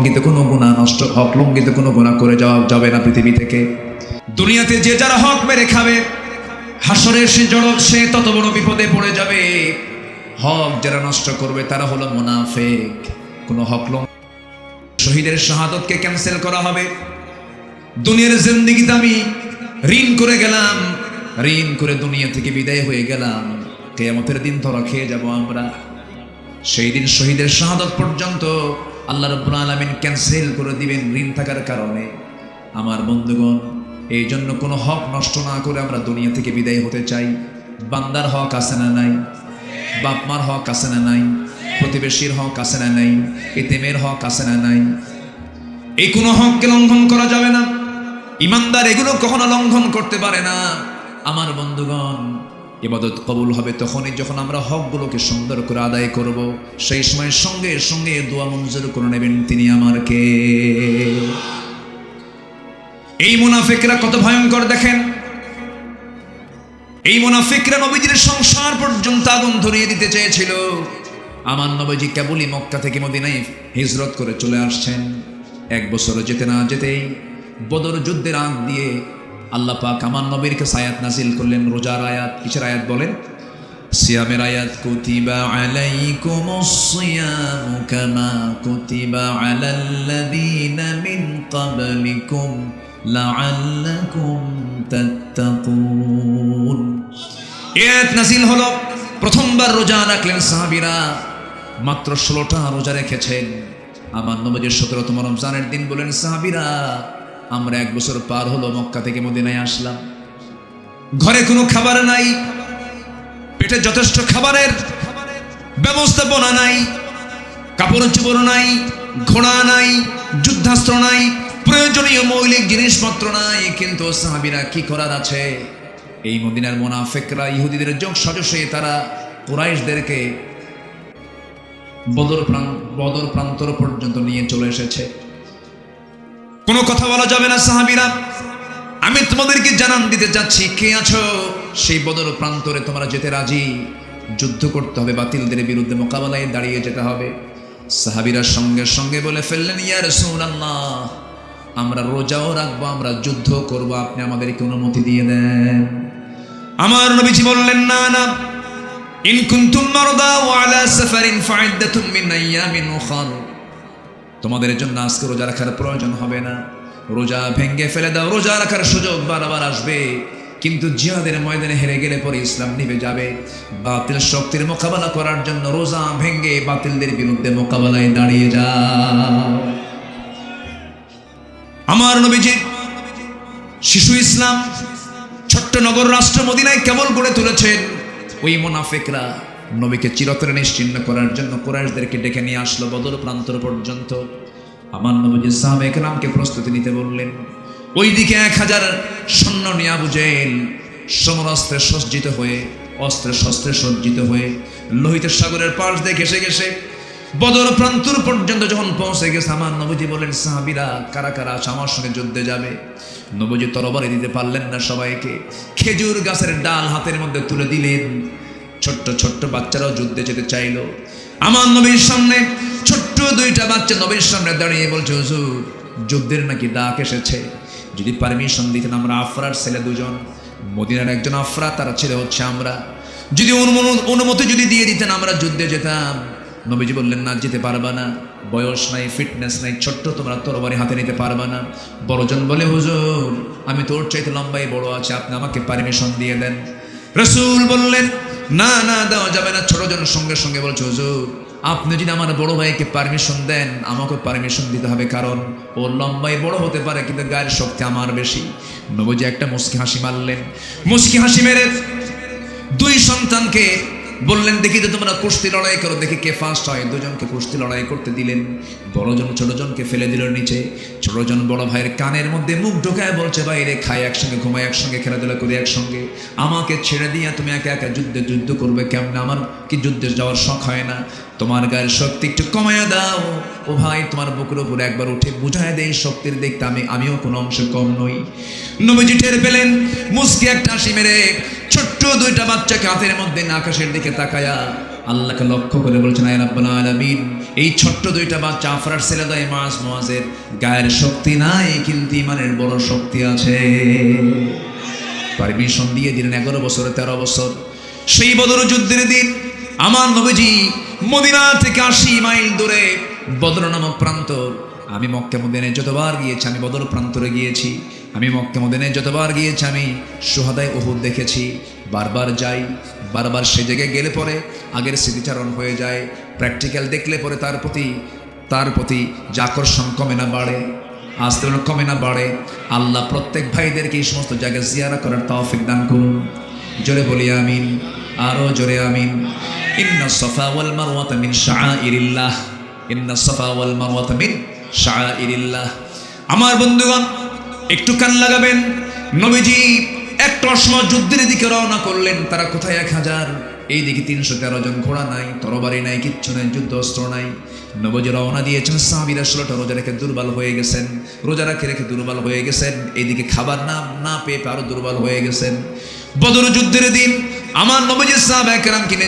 লঙ্ঘিত কোনো গুনাহ নষ্ট হক লঙ্ঘিত কোনো গুনাহ করে যাওয়া যাবে না পৃথিবী থেকে। দুনিয়াতে যে যারা হক মেরে খাবে, হাসরের সে জড়ক সে তত বড় বিপদে পড়ে যাবে। হক যারা নষ্ট করবে তারা হলো মুনাফিক। কোনো হক শহীদের শাহাদতকে ক্যান্সেল করা হবে। দুনিয়ার জিন্দেগিতে আমি ঋণ করে গেলাম, ঋণ করে দুনিয়া থেকে বিদায় হয়ে গেলাম, কিয়ামতের দিন ধরা খেয়ে যাব আমরা। সেই দিন শহীদের শাহাদত পর্যন্ত আল্লাহ রাব্বুল আলামিন ক্যান্সেল করে দিবেন ঋণ থাকার কারণে। আমার বন্ধুগণ, এই জন্য কোনো হক নষ্ট না করে আমরা দুনিয়া থেকে বিদায় হতে চাই। বান্দার হক আছে না নাই? বাপ মার হক আছে না নাই? প্রতিবেশীর হক আছে না নাই? এতিমের হক আছে না নাই? এই কোনো হককে লঙ্ঘন করা যাবে না। ইমানদার এগুলো কখনো লঙ্ঘন করতে পারে না। আমার বন্ধুগণ, ইবাদত কবুল হবে তখনই যখন আমরা হকগুলোকে সুন্দর করে আদায় করব। সেই সময় সঙ্গে সঙ্গে দোয়া মঞ্জুর করে নেবেন তিনি আমার কে। এই মুনাফিকরা কত ভয়ঙ্কর দেখেন। এই মুনাফিকরা নবীজির সংসার পর্যন্ত আগুন ধরিয়ে দিতে চেয়েছিল। আমার নবীজি কেবলই মক্কা থেকে মদিনায় হিজরত করে চলে আসছেন। এক বছর যেতে না যেতেই বদর যুদ্ধের আগ দিয়ে আল্লাহ পাক আমার নবীর কাছে আয়াত নাজিল করলেন, রোজার আয়াত। কিসের আয়াত বলেন? সিয়ামের আয়াত। কুতিবা আলাইকুমুস সিয়ামু কামা কুতিবা আলাল্লাযীনা মিন ক্বাবলিকুম লাআল্লাকুম তাত্তাকুন। আয়াত নাজিল হলো, প্রথমবার রোজা রাখলেন সাহাবীরা। মাত্র 16টা রোজা রেখেছেন। আমার নবীর 17তম রমজানের দিন বলেন, সাহাবীরা আমরা 1 বছর পার হলো মক্কা থেকে মদিনায় আসলাম, ঘরে কোনো খাবার নাই, পেটে যথেষ্ট খাবারের ব্যবস্থাপনা নাই, কাপড় চোপড় নাই, ঘোড়া নাই, যুদ্ধাস্ত্র নাই, প্রয়োজনীয় মৌলিক জিনিসপত্র নাই। কিন্তু সাহাবীরা কি করার আছে? এই মদিনার মুনাফিকরা ইহুদিদের যোগ সাজসে তারা কুরাইশদেরকে বদর প্রান্তর পর্যন্ত নিয়ে চলে এসেছে। কোনো কথা বলা যাবে না। সাহাবীরা, আমি তোমাদেরকে জানান দিতে যাচ্ছি, কে আছো সেই বদর প্রান্তরে তোমরা যেতে রাজি? যুদ্ধ করতে হবে, বাতিলদের বিরুদ্ধে মোকাবেলায় দাঁড়িয়ে যেতে হবে। সাহাবীরা সঙ্গে সঙ্গে বলে ফেললেন, ইয়া রাসূলুল্লাহ, আমরা রোজাও রাখবো, আমরা যুদ্ধ করব, আপনি আমাদেরকে অনুমতি দিয়ে দেন। আমার নবীজি বললেন, না না, ইন কুনতুম মারদা ওয়া আলা সাফারিন ফাইদ্দাতুম মিন আইয়ামিন উখার। তোমাদের জন্য আজকে রোজা রাখার প্রয়োজন হবে না, রোজা ভেঙ্গে ফেলে দাও। রোজা রাখার সুযোগ বারবার আসবে, কিন্তু জিহাদের ময়দানে হেরে গেলে পরে ইসলাম নিভে যাবে। বাতিল শক্তির মোকাবেলা করার জন্য রোজা ভেঙ্গে বাতিলদের বিরুদ্ধে মোকাবেলায় দাঁড়িয়ে যাও। আমার নবীজি শিশু ইসলাম ছোট্ট নগর রাষ্ট্র মদিনায় কেবল গড়ে তুলেছেন। ওই মুনাফিকরা নবীকে চিরতরে নিশ্চিহ্ন করার জন্য কুরাইশদেরকে ডেকে নিয়ে আসলো বদর প্রান্তর পর্যন্ত। আমার নবীজি সাহাবায়ে কেরামকে প্রস্তুতি নিতে বললেন। ওইদিকে 1000 সৈন্য নিয়ে আবু জেহেল সমরাস্ত্রে সজ্জিত হয়ে, অস্ত্রে শস্ত্রে সজ্জিত হয়ে লোহিত সাগরের পাশ দিয়ে ঘেসে ঘেসে বদর প্রান্তর পর্যন্ত যখন পৌঁছে গেছে, আমার নবীজি বলেন, সাহাবীরা কারা কারা আমার সঙ্গে যুদ্ধে যাবে? নবীজি তরবারি দিতে পারলেন না সবাইকে। খেজুর গাছের ডাল হাতের মধ্যে তুলে দিলেন। ছোট্ট ছোট্ট বাচ্চারাও যুদ্ধে যেতে চাইল। আমার নবীর সামনে ছোট্ট 2টা বাচ্চা নবীর সামনে দাঁড়িয়ে বলছে, হুজুর যুদ্ধের নাকি ডাক এসেছে, যদি পারমিশন দিতেন আমরা আফরার ছেলে 2জন, মদিনার একজন আফরা, তার ছেলে হচ্ছে আমরা, যদি অনুমতি যদি দিয়ে দিতেন আমরা যুদ্ধে যেতাম। নবীজি বললেন, না, যেতে পারবা না, বয়স নাই, ফিটনেস নাই, ছোট্ট তোমরা তরবারি হাতে নিতে পারবা না। বড়জন বলে, হুজুর আমি তোর চাইতে লম্বাই বড় আছে, আপনি আমাকে পারমিশন দিয়ে দেন। রাসূল বললেন, না না, দেওয়া যাবে না। ছোটজন সঙ্গে সঙ্গে বলছে, হুজুর আপনি যদি আমার বড় ভাইকে পারমিশন দেন আমাকে পারমিশন দিতে হবে, কারণ ও লম্বাই বড় হতে পারে কিন্তু গায়ের শক্তি আমার বেশি। নবীজি একটা মুচকি হাসি মারলেন। মুচকি হাসি মেরে 2 সন্তানকে বললেন, দেখি তো তোমরা কুস্তি লড়াই করো, দেখি কে ফার্স্ট হয়। 2জনকে কুস্তি লড়াই করতে দিলেন। বড়জন ছোটজনকে ফেলে দিল নিচে। ছোটজন বড় ভাইয়ের কানের মধ্যে মুখ ঢোকায় বলছে, বাইরে খাই একসঙ্গে, ঘুমাই একসঙ্গে, খেলাধুলা করি একসঙ্গে, আমাকে ছেড়ে দিয়ে তুমি একা একা যুদ্ধ করবে কেমন? আমার কি যুদ্ধে যাওয়ার শখ হয় না? তোমার গায়ের শক্তি একটু কমাইয়া দাও। ও ভাই, তোমার বুকের উপরে একবার উঠে বুঝায় দেই শক্তির দেখতে আমিও কোনো অংশ কম নই। নবীজি টের পেলেন, মুচকি একটা হাসি মেরে ছোট্ট 2টা বাচ্চাকে হাতের মধ্যে আকাশের দিকে তাকায়া আল্লাহকে লক্ষ্য করে বলছেন, আয় রাব্বুল আলামিন, এই ছোট্ট দুইটা বাচ্চা আফরার ছেলে দেয় মুআজের গায়ের শক্তি নাই, কিন্তু ইমানের বড় শক্তি আছে। পারমিশন দিয়ে দিলেন 11 বছর 13 বছর। সেই বদর যুদ্ধের দিন আমার নবীজি মদিনা থেকে 80 মাইল দূরে বদর নামক প্রান্তর, আমি মক্কা মদিনায় যতবার গিয়েছি, আমি বদর প্রান্তরে গিয়েছি, আমি মক্কা মদিনায় যতবার গিয়েছি, আমি শুহাদায়ে উহুদ দেখেছি। বারবার যাই, বারবার সে জায়গায় গেলে পরে আগের স্মৃতিচারণ হয়ে যায়। প্র্যাকটিক্যাল দেখলে পরে তার প্রতি যে আকর্ষণ কমে না বাড়ে, আস্তে কমে না বাড়ে। আল্লাহ প্রত্যেক ভাইদেরকে এই সমস্ত জায়গায় জিয়ারা করার তৌফিক দান করুন। জোরে বলি আমিন, আরো জোরে আমিন। ইন্নাস সাফা ওয়াল মারওয়াতা মিন শাআইরিল্লাহ, ইন্নাস সাফা ওয়াল মারওয়াতা মিন শাআইরিল্লাহ। আমার বন্ধুগণ, একটু কান লাগাবেন। নবীজি একটা সময় যুদ্ধের দিকে রওনা করলেন। তারা কোথায় 1000, এইদিকে 313 জন, ঘোড়া নাই, তরবারি নাই, কিচ্ছু নাই, যুদ্ধ অস্ত্র নাই। নবীজি রওনা দিয়েছেন, সাহাবীরা 16টা রোজা রেখে দুর্বল হয়ে গেছেন, রোজা রেখে দুর্বল হয়ে গেছেন। এইদিকে খাবার না পেয়ে আরো দুর্বল হয়ে গেছেন। বদর যুদ্ধের দিন আমার নবীজি সাহাবায়ে কেরাম কিনে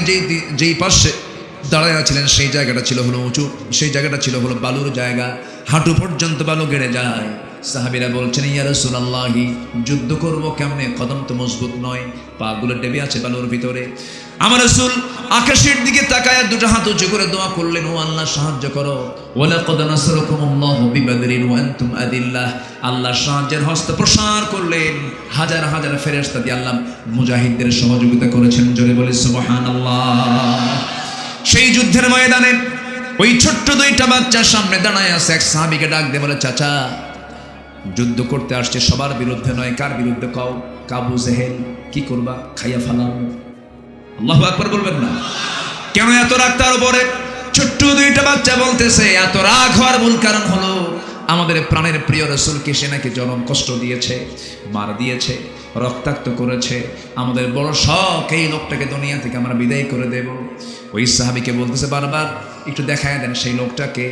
যেই পাশে দাঁড়ায় ছিলেন, সেই জায়গাটা ছিল হলো উঁচু, সেই জায়গাটা ছিল হলো বালুর জায়গা, হাঁটু পর্যন্ত বালু গেড়ে যায়। সাহাবীরা বলছেন, ইয়া রাসূলুল্লাহি, যুদ্ধ করব কেমনে? কদম তো মজবুত নয়, পাগুলো ডেবে আছে বালুর ভিতরে। আমার রাসূল আকাশের দিকে তাকায় দুটো হাত উঁচু করে দোয়া করলেন, ও আল্লাহ সাহায্য করো। ওয়ালাকাদ নাসারাকুমুল্লাহু বিবাদরিন ওয়া আনতুম আদিল্লাহ। আল্লাহ সাহায্যের হস্ত প্রসার করলেন, হাজার হাজার ফেরেশতা দিয়ে আল্লাহ মুজাহিদদের সহযোগিতা করেছেন। জোরে বলি সুবহানাল্লাহ। সেই যুদ্ধের ময়দানে ওই ছোট্ট দুইটা বাচ্চার সামনে দাঁড়ায় আছে। এক সাহাবীকে ডাক দিয়ে বলে, চাচা, যুদ্ধ করতে আসছে, সবার বিরুদ্ধে নয়, কার বিরুদ্ধে কও? আবু জেহেল। কি করবা? খাইয়া ফালাম। আল্লাহু আকবার বলবেন না? কেন এত রাগ তার উপরে? ছোট্ট দুইটা বাচ্চা বলতেছে, এত রাগ হওয়ার মূল কারণ হলো আমাদের প্রাণের প্রিয় রাসূলকে সে নাকি জনম কষ্ট দিয়েছে, মার দিয়েছে, রক্তাক্ত করেছে। আমাদের বড় শখ এই লোকটাকে দুনিয়া থেকে আমরা বিদায় করে দেব। ওই সাহাবীকে বলতেছে বারবার, একটু দেখায় দেন সেই লোকটাকে।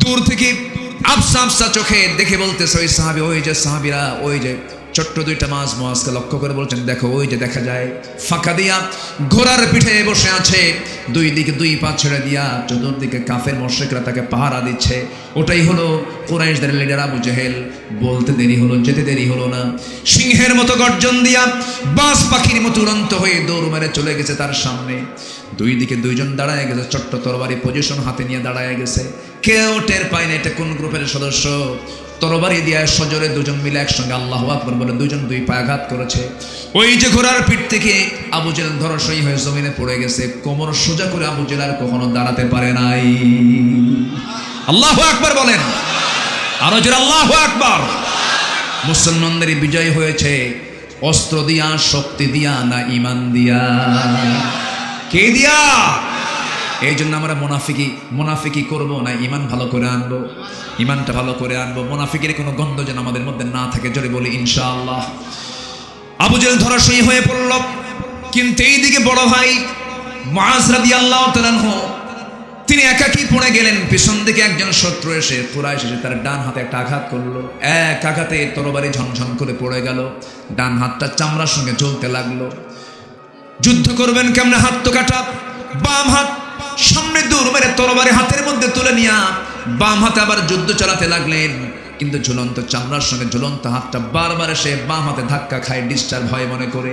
দূর থেকে আফসা আফসা চোখে দেখে বলতেছে ওই সাহাবী, ওই যে সাহাবীরা, ওই যে ছোট্ট দুইটা মুআজকে লক্ষ্য করে বলছেন, দেখো ওই যে দেখা যায় ফাঁকা দিয়া ঘোড়ার পিঠে বসে আছে, দুই দিকে দুই পা ছেড়ে দিয়া চতুর্দিকে কাফের মুশরিকরা তাকে পাহারা দিচ্ছে। ওটাই হলো কুরাইশদের লিডার আবু জেহেল। বলতে দেরি হলো, যেতে দেরি হলো না। সিংহের মতো গর্জন দিয়া বাজ পাখির মতো উড়ন্ত হয়ে দৌড় মেরে চলে গেছে তার সামনে। দুই দিকে দুইজন দাঁড়ায় গেছে, ছোট্ট তরবারি পজিশন হাতে নিয়ে দাঁড়ায় গেছে। কেউ টের পায় না এটা কোন গ্রুপের সদস্য। তরবারি দিয়ে সজোরে দুজন মিলে একসঙ্গে আল্লাহু আকবার বলে দুজন দুই পায়ে আঘাত করেছে। ওই যে ঘোড়ার পিঠ থেকে আবু জেহেল ধরাশয়ী হয়ে জমিনে পড়ে গেছে। কোমর সোজা করে আবু জেহেল আর কখনো দাঁড়াতে পারে নাই। আল্লাহু আকবার বলেন, আরো জোরে আল্লাহু আকবার। মুসলমানদের বিজয় হয়েছে অস্ত্র দিয়া, শক্তি দিয়া, না ইমান দিয়া? কে দিয়া? এই জন্য আমরা মুনাফিকি করবো না, ইমান ভালো করে আনবো, ইমানটা ভালো করে আনবো। মুনাফিকের কোনো গন্ধ যেন আমাদের মধ্যে না থাকে। জোরে বলি ইনশাআল্লাহ। আবু জেহেল ধরাশয়ী হয়ে পড়ল, কিন্তু এইদিকে বড় ভাই মুআজ রাদিয়াল্লাহু তাআলা আনহু তিনি একাকী পড়ে গেলেন। পিছন দিকে একজন শত্রু এসে কুরাইশ এসে তার ডান হাতে একটা আঘাত করলো। এক আঘাতে তরবারি ঝনঝন করে পড়ে গেল। ডান হাতটা চামড়ার সঙ্গে জ্বলতে লাগলো। যুদ্ধ করবেন কেমনে? হাত তো কাটা। বাম হাত সামনে দূর মেরে তরবারি হাতের মধ্যে তুলে নিয়া বাম হাতে আবার যুদ্ধ চালাতে লাগলেন। কিন্তু ঝুলন্ত চামড়ার সঙ্গে ঝুলন্ত হাতটা বারবার এসে বাম হাতে ধাক্কা খায়, ডিস্টার্ব হয় মনে করে।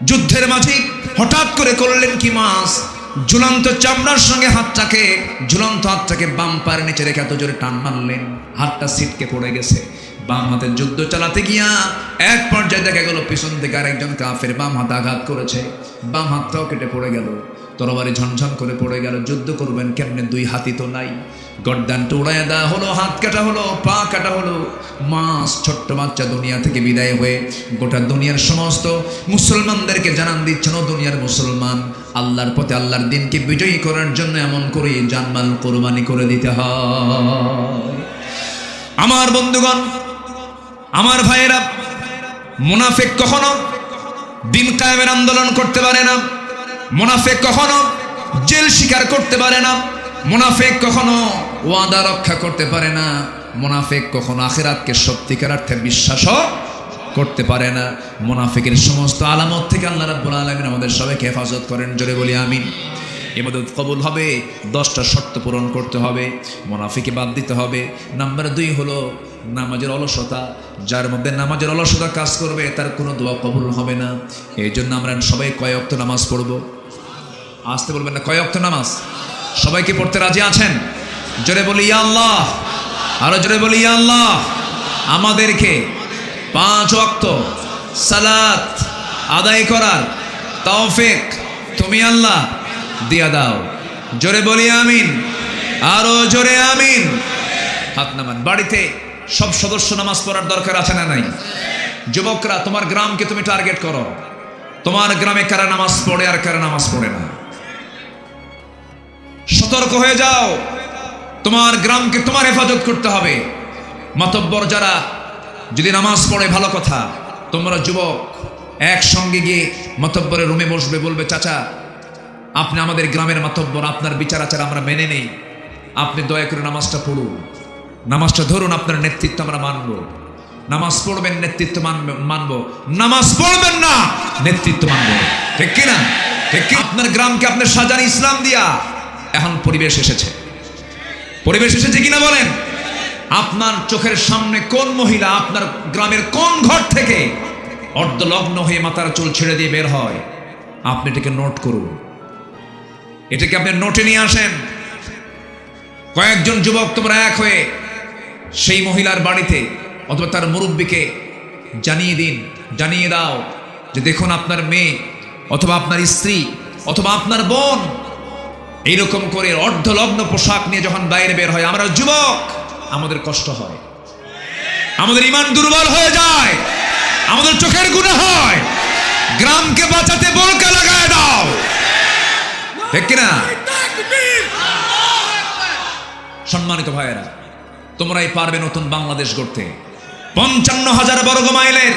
যুদ্ধের মাঝে হঠাৎ করে করলেন কি মাস, ঝুলন্ত চামড়ার সঙ্গে ঝুলন্ত হাতটাকে বাম পায়ের নিচে রেখে এত জোরে টান মারলেন, হাতটা ছিটকে পড়ে গেছে। বাম হাতে যুদ্ধ চালাতে গিয়া এক পর্যায়ে দেখা গেল পিছন থেকে আরেকজন কাফের বাম হাতে আঘাত করেছে, বাম হাতটাও কেটে পড়ে গেল। তরবারি ঝনঝন করে পড়ে গেল। যুদ্ধ করবেন কেমনে? দুই হাতই তো নাই। গর্দানটা উড়াইয়া দেওয়া হলো, হাত কাটা হলো, পা কাটা হলো। মাস ছোট্ট বাচ্চা দুনিয়া থেকে বিদায় হয়ে গোটা দুনিয়ার সমস্ত মুসলমানদেরকে জানান দিচ্ছেন, ও দুনিয়ার মুসলমান, আল্লাহর পথে আল্লাহর দিনকে বিজয়ী করার জন্য এমন করে জানমাল কোরবানি করে দিতে হয়। আমার বন্ধুগণ, আমার ভাইয়েরা, মুনাফিক কখনো দিন কায়েমের আন্দোলন করতে পারে না। মুনাফিক কখনো জেল স্বীকার করতে পারে না। মুনাফিক কখনো ওয়াদা রক্ষা করতে পারে না। মুনাফিক কখনো আখিরাতকে সত্যিকার অর্থে বিশ্বাসও করতে পারে না। মুনাফিকের সমস্ত আলামত থেকে আল্লাহ রাব্বুল আলামিন আমাদের সবাইকে হেফাজত করেন, জোরে বলি আমিন। ইবাদত কবুল হবে, 10টা শর্ত পূরণ করতে হবে, মুনাফিকে বাদ দিতে হবে। নাম্বার 2 হলো নামাজের অলসতা। যার মধ্যে নামাজের অলসতা কাজ করবে তার কোনো দোয়া কবুল হবে না। এই জন্য আমরা সবাই কয় ওয়াক্ত নামাজ পড়ব? আসতে বলবেন না, কয় ওয়াক্ত নামাজ? সবাই কি পড়তে রাজি আছেন? জোরে বলি ইয়া আল্লাহ, আরো জোরে বলি ইয়া আল্লাহ। আমাদেরকে 5 ওয়াক্ত সালাত আদায় করার তৌফিক তুমি আল্লাহ দিয়া দাও, জোরে বলি আমিন, আরো জোরে আমিন। হাত নামান। বাড়িতে সব সদস্য নামাজ পড়ার দরকার আছে না নাই? যুবকরা, তোমার গ্রামকে তুমি টার্গেট করো, তোমার গ্রামে কারা নামাজ পড়ে আর কারা নামাজ পড়ে না। সতর্ক হয়ে যাও, তোমার গ্রামকে তোমার হেফাজত করতে হবে। মাতব্বর যারা যদি নামাজ পড়ে ভালো কথা, তোমরা যুবক একসঙ্গে গিয়ে মাতব্বরের রুমে বসবে, বলবে চাচা আপনি আমাদের গ্রামের মাতব্বর, আপনার বিচার আচার আমরা মেনে নেই, আপনি দয়া করে নামাজটা পড়ুন, নামাজটা ধরুন, আপনার নেতৃত্ব আমরা মানব। নামাজ পড়বেন, নেতৃত্ব মানব, নামাজ পড়বেন না, নেতৃত্ব মানব। ঠিক কিনা? ঠিক কি? আপনার গ্রামকে আপনার সাজান ইসলাম দিয়া। এখন পরিবেশ এসেছে, পরিবেশ এসেছে কিনা বলেন? আপনার চোখের সামনে কোন মহিলা আপনার গ্রামের কোন ঘর থেকে অর্ধলগ্ন হয়ে মাথার চুল ছেড়ে দিয়ে বের হয়, আপনি এটাকে নোট করুন, এটাকে আপনি নোটে নিয়ে আসেন। কয়েকজন যুবক তোমরা এক হয়ে সেই মহিলার বাড়িতে অথবা তার মুরব্বীকে জানিয়ে দিন, জানিয়ে দাও যে দেখুন আপনার মেয়ে অথবা আপনার স্ত্রী অথবা আপনার বোন এইরকম করে অর্ধলগ্ন পোশাক নিয়ে যখন বাইরে বের হয়, আমরা যুবক, আমাদের কষ্ট হয়, আমাদের ঈমান দুর্বল হয়ে যায়, আমাদের চোখের গুনাহ হয়। গ্রামকে বাঁচাতে বোরকা লাগায় দাও, ঠিক কিনা? সম্মানিত ভাইয়েরা, তোমরাই পারবে নতুন বাংলাদেশ গড়তে। 55,000 বর্গ মাইলের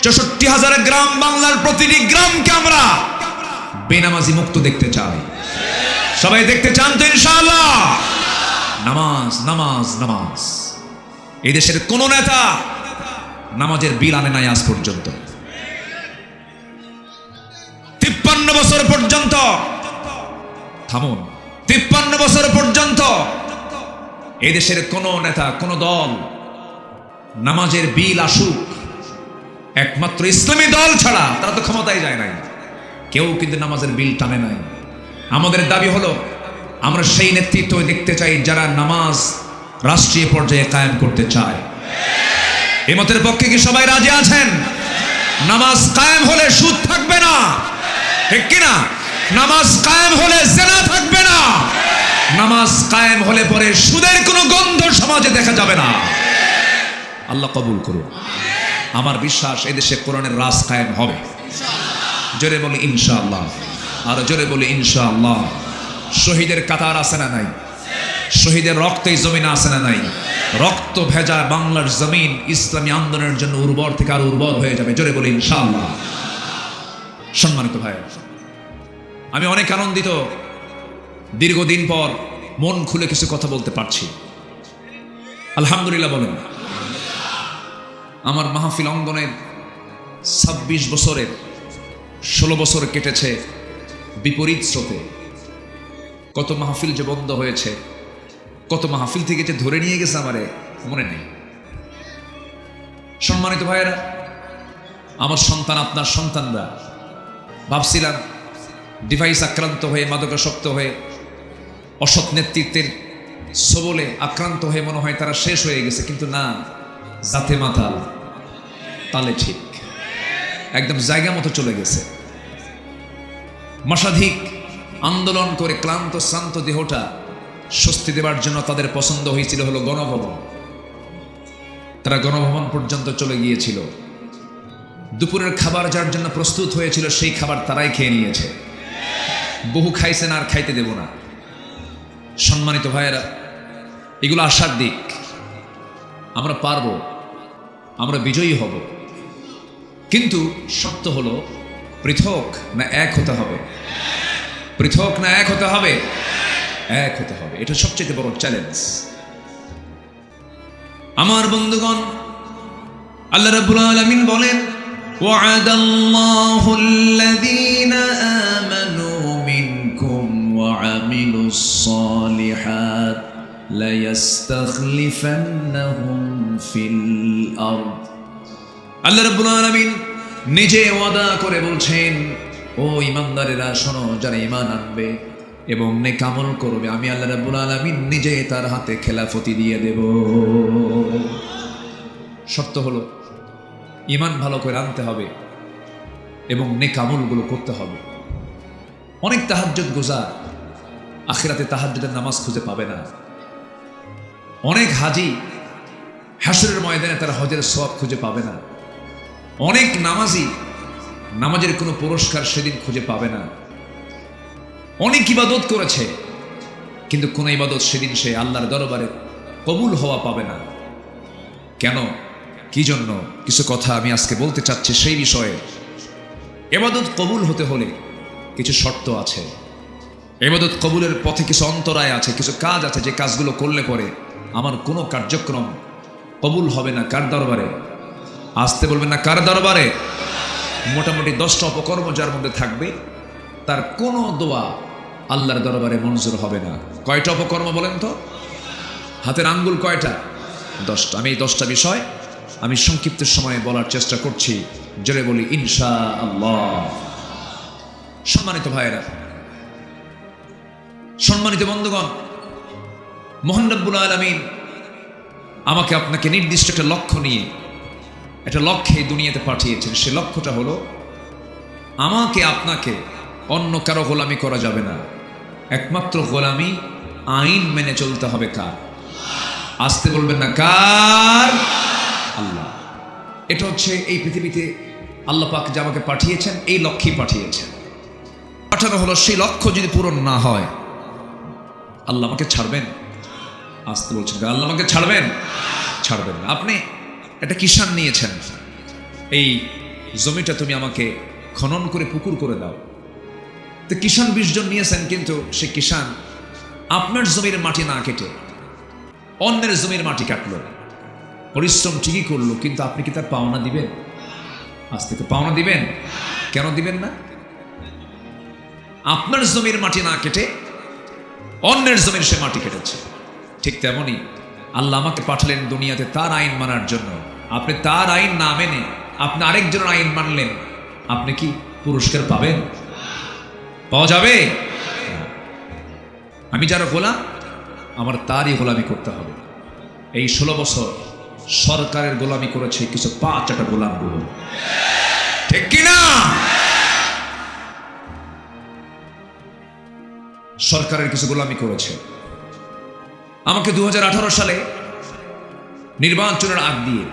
64,000 গ্রাম বাংলার প্রতিটি গ্রামকে আমরা বেনামাজি মুক্ত দেখতে চাই। সবাই দেখতে চান তো ইনশাআল্লাহ? নামাজ, নামাজ, নামাজ। এই দেশের কোন নেতা নামাজের বিল আনে নাই আজ পর্যন্ত। 53 বছর পর্যন্ত, থামুন, 53 বছর পর্যন্ত এই দেশের কোন নেতা, কোন দল নামাজের বিল আসুক, একমাত্র ইসলামী দল ছাড়া, তারা তো ক্ষমতায় যায় নাই, কেউ কিন্তু নামাজের বিল টানে নাই। আমাদের দাবি হলো আমরা সেই নেতৃত্ব দেখতে চাই যারা নামাজ রাষ্ট্রীয় পর্যায়ে কায়েম করতে চায়। এই মতের পক্ষে কি সবাই রাজি আছেন? নামাজ কায়েম হলে সুদ থাকবে না, ঠিক কিনা? নামাজ কায়েম হলে জিনা থাকবে না, নামাজ কায়েম হলে পরে সুদের কোনো গন্ধ সমাজে দেখা যাবে না। আল্লাহ কবুল করুন। আমার বিশ্বাস এদেশে কোরআনের রাজ কায়েম হবে। জোরে বলি ইনশাআল্লাহ, আর জোরে বলি ইনশাআল্লাহ। শহীদের কাতার আছে না নাই? শহীদের রক্তেই জমিন আছে না নাই? রক্ত ভেজা বাংলার জমিন ইসলামী আন্দোলনের জন্য উর্বর থেকে আরো উর্বর হয়ে যাবে। জোরে বলি ইনশাআল্লাহ। সম্মানিত ভাই, আমি অনেক আনন্দিত, দীর্ঘদিন পর মন খুলে কিছু কথা বলতে পারছি। আলহামদুলিল্লাহ বলেন। আমার মাহফিল অঙ্গনের 26 বছরের 16 বছর কেটেছে বিপরীত স্রোতে। কত মাহফিল যে বন্ধ হয়েছে, কত মাহফিল থেকে যে ধরে নিয়ে গেছে আমারে মনে নেই। সম্মানিত ভাইয়েরা, আমার সন্তান, আপনার সন্তানরা, ভাবছিলাম ডিভাইস আক্রান্ত হয়ে, মাদকাসক্ত হয়ে, অসৎ নেতৃত্বের সবলে আক্রান্ত হয়ে মনে হয় তারা শেষ হয়ে গেছে, কিন্তু না, জাতে মাতাল, তালে ঠিক, একদম জায়গা মতো চলে গেছে। মাসাধিক আন্দোলন করে ক্লান্ত শ্রান্ত দেহটা স্বস্তি দেবার জন্য তাদের পছন্দ হয়েছিল হলো গণভবন। তারা গণভবন পর্যন্ত চলে গিয়েছিল। দুপুরের খাবার যার জন্য প্রস্তুত হয়েছিল সেই খাবার তারাই খেয়ে নিয়েছে। বহু খাইছে না, আর খাইতে দেব না। সম্মানিত ভাইয়েরা, এগুলো আশার দিক। আমরা পারবো, আমরা বিজয়ী হব, কিন্তু সত্য হলো পৃথক না এক হতে হবে? পৃথক না এক হতে হবে? এক হতে হবে। এটা সবচেয়ে বড় চ্যালেঞ্জ। আমার বন্ধুগণ, আল্লাহ রাব্বুল আলামিন বলেন, ওয়া'আদাল্লাহু আল্লাযীনা আমানু মিনকুম ওয়া আমিলুস সালিহাত লা ইস্তাখলিফান্নাহুম ফিল আরদ। আল্লাহ রাব্বুল আলামিন নিজে ওয়াদা করে বলছেন, ও ঈমানদারেরা শোনো, যারা ঈমান আনবে এবং নেক আমল করবে, আমি আল্লাহ রাব্বুল আলামিন নিজে তার হাতে খেলাফতি দিয়ে দেব। শর্ত হলো ঈমান ভালো করে আনতে হবে এবং নেক আমলগুলো করতে হবে। অনেক তাহাজ্জুদ গুজার আখিরাতে তাহাজ্জুদের নামাজ খুঁজে পাবে না। অনেক হাজি হাশরের ময়দানে তারা হজের সওয়াব খুঁজে পাবে না। অনেক নামাজি নামাজের কোনো পুরস্কার সেদিন খুঁজে পাবে না। অনেক ইবাদত করেছে কিন্তু কোন ইবাদত সেদিন সে আল্লাহর দরবারে কবুল হওয়া পাবে না। কেন, কি জন্য? কিছু কথা আমি আজকে বলতে চাচ্ছি সেই বিষয়ে। ইবাদত কবুল হতে হলে কিছু শর্ত আছে। ইবাদত কবুলের পথে কিছু অন্তরায় আছে, কিছু কাজ আছে, যে কাজগুলো করলে পরে আমার কোনো কার্যক্রম কবুল হবে না। কার দরবারে? আসতে বলবেন না, কার দরবারে? মোটামুটি 10টা অপকর্ম যার মধ্যে থাকবে তার কোনো দোয়া আল্লাহর দরবারে মঞ্জুর হবে না। কয়টা অপকর্ম বলেন তো? হাতের আঙ্গুল কয়টা? 10টা। আমি এই 10টা বিষয় আমি সংক্ষিপ্ত সময়ে বলার চেষ্টা করছি। জোরে বলি ইনশাআল্লাহ। সম্মানিত ভাইয়েরা, সম্মানিত বন্ধুগণ, মহান রব্বুল আলামিন আমাকে আপনাকে নির্দিষ্ট একটা লক্ষ্য নিয়ে, একটা লক্ষ্যে দুনিয়াতে পাঠিয়েছেন। সে লক্ষ্যটা হলো আমাকে আপনাকে অন্য কারো গোলামি করা যাবে না। একমাত্র গোলামি আইন মেনে চলতে হবে। কার? আসতে বলবেন না, কার? আল্লাহ। এটা হচ্ছে এই পৃথিবীতে আল্লাহ পাক যে আমাকে পাঠিয়েছেন এই লক্ষ্যেই পাঠিয়েছেন। পাঠানো হলো সেই লক্ষ্য যদি পূরণ না হয় আল্লাহ আমাকে ছাড়বেন? আসতে বলছেন, আল্লাহ আমাকে ছাড়বেন? ছাড়বেন না। আপনি একটা কিষান নিয়েছেন, এই জমিটা তুমি আমাকে খনন করে পুকুর করে দাও। তো কিষান 20 জন নিয়েছেন, কিন্তু সে কিষান আপনার জমির মাটি না কেটে অন্যের জমির মাটি কাটলো। পরিশ্রম ঠিকই করলো, কিন্তু আপনি কি তার পাওনা দিবেন? আজ থেকে পাওনা দিবেন? কেন দিবেন না? আপনার জমির মাটি না কেটে অন্যের জমির সে মাটি কেটেছে। ঠিক তেমনি আল্লাহ আমাকে পাঠালেন দুনিয়াতে তার আইন মানার জন্য। আপনি তার আইন না মেনে আপনি আরেকজনের আইন মানলেন, আপনি কি পুরস্কার পাবেন? পাওয়া যাবে? আমি যারা গোলাম, আমার তারই গোলামি করতে হবে। এই 16 বছর সরকারের গোলামি করেছে কিছু 5টা গোলামগুলো, ঠিক কিনা? সরকারের কিছু গোলামি করেছে। আমাকে 2018 সালে নির্বাচনের আগ দিয়ে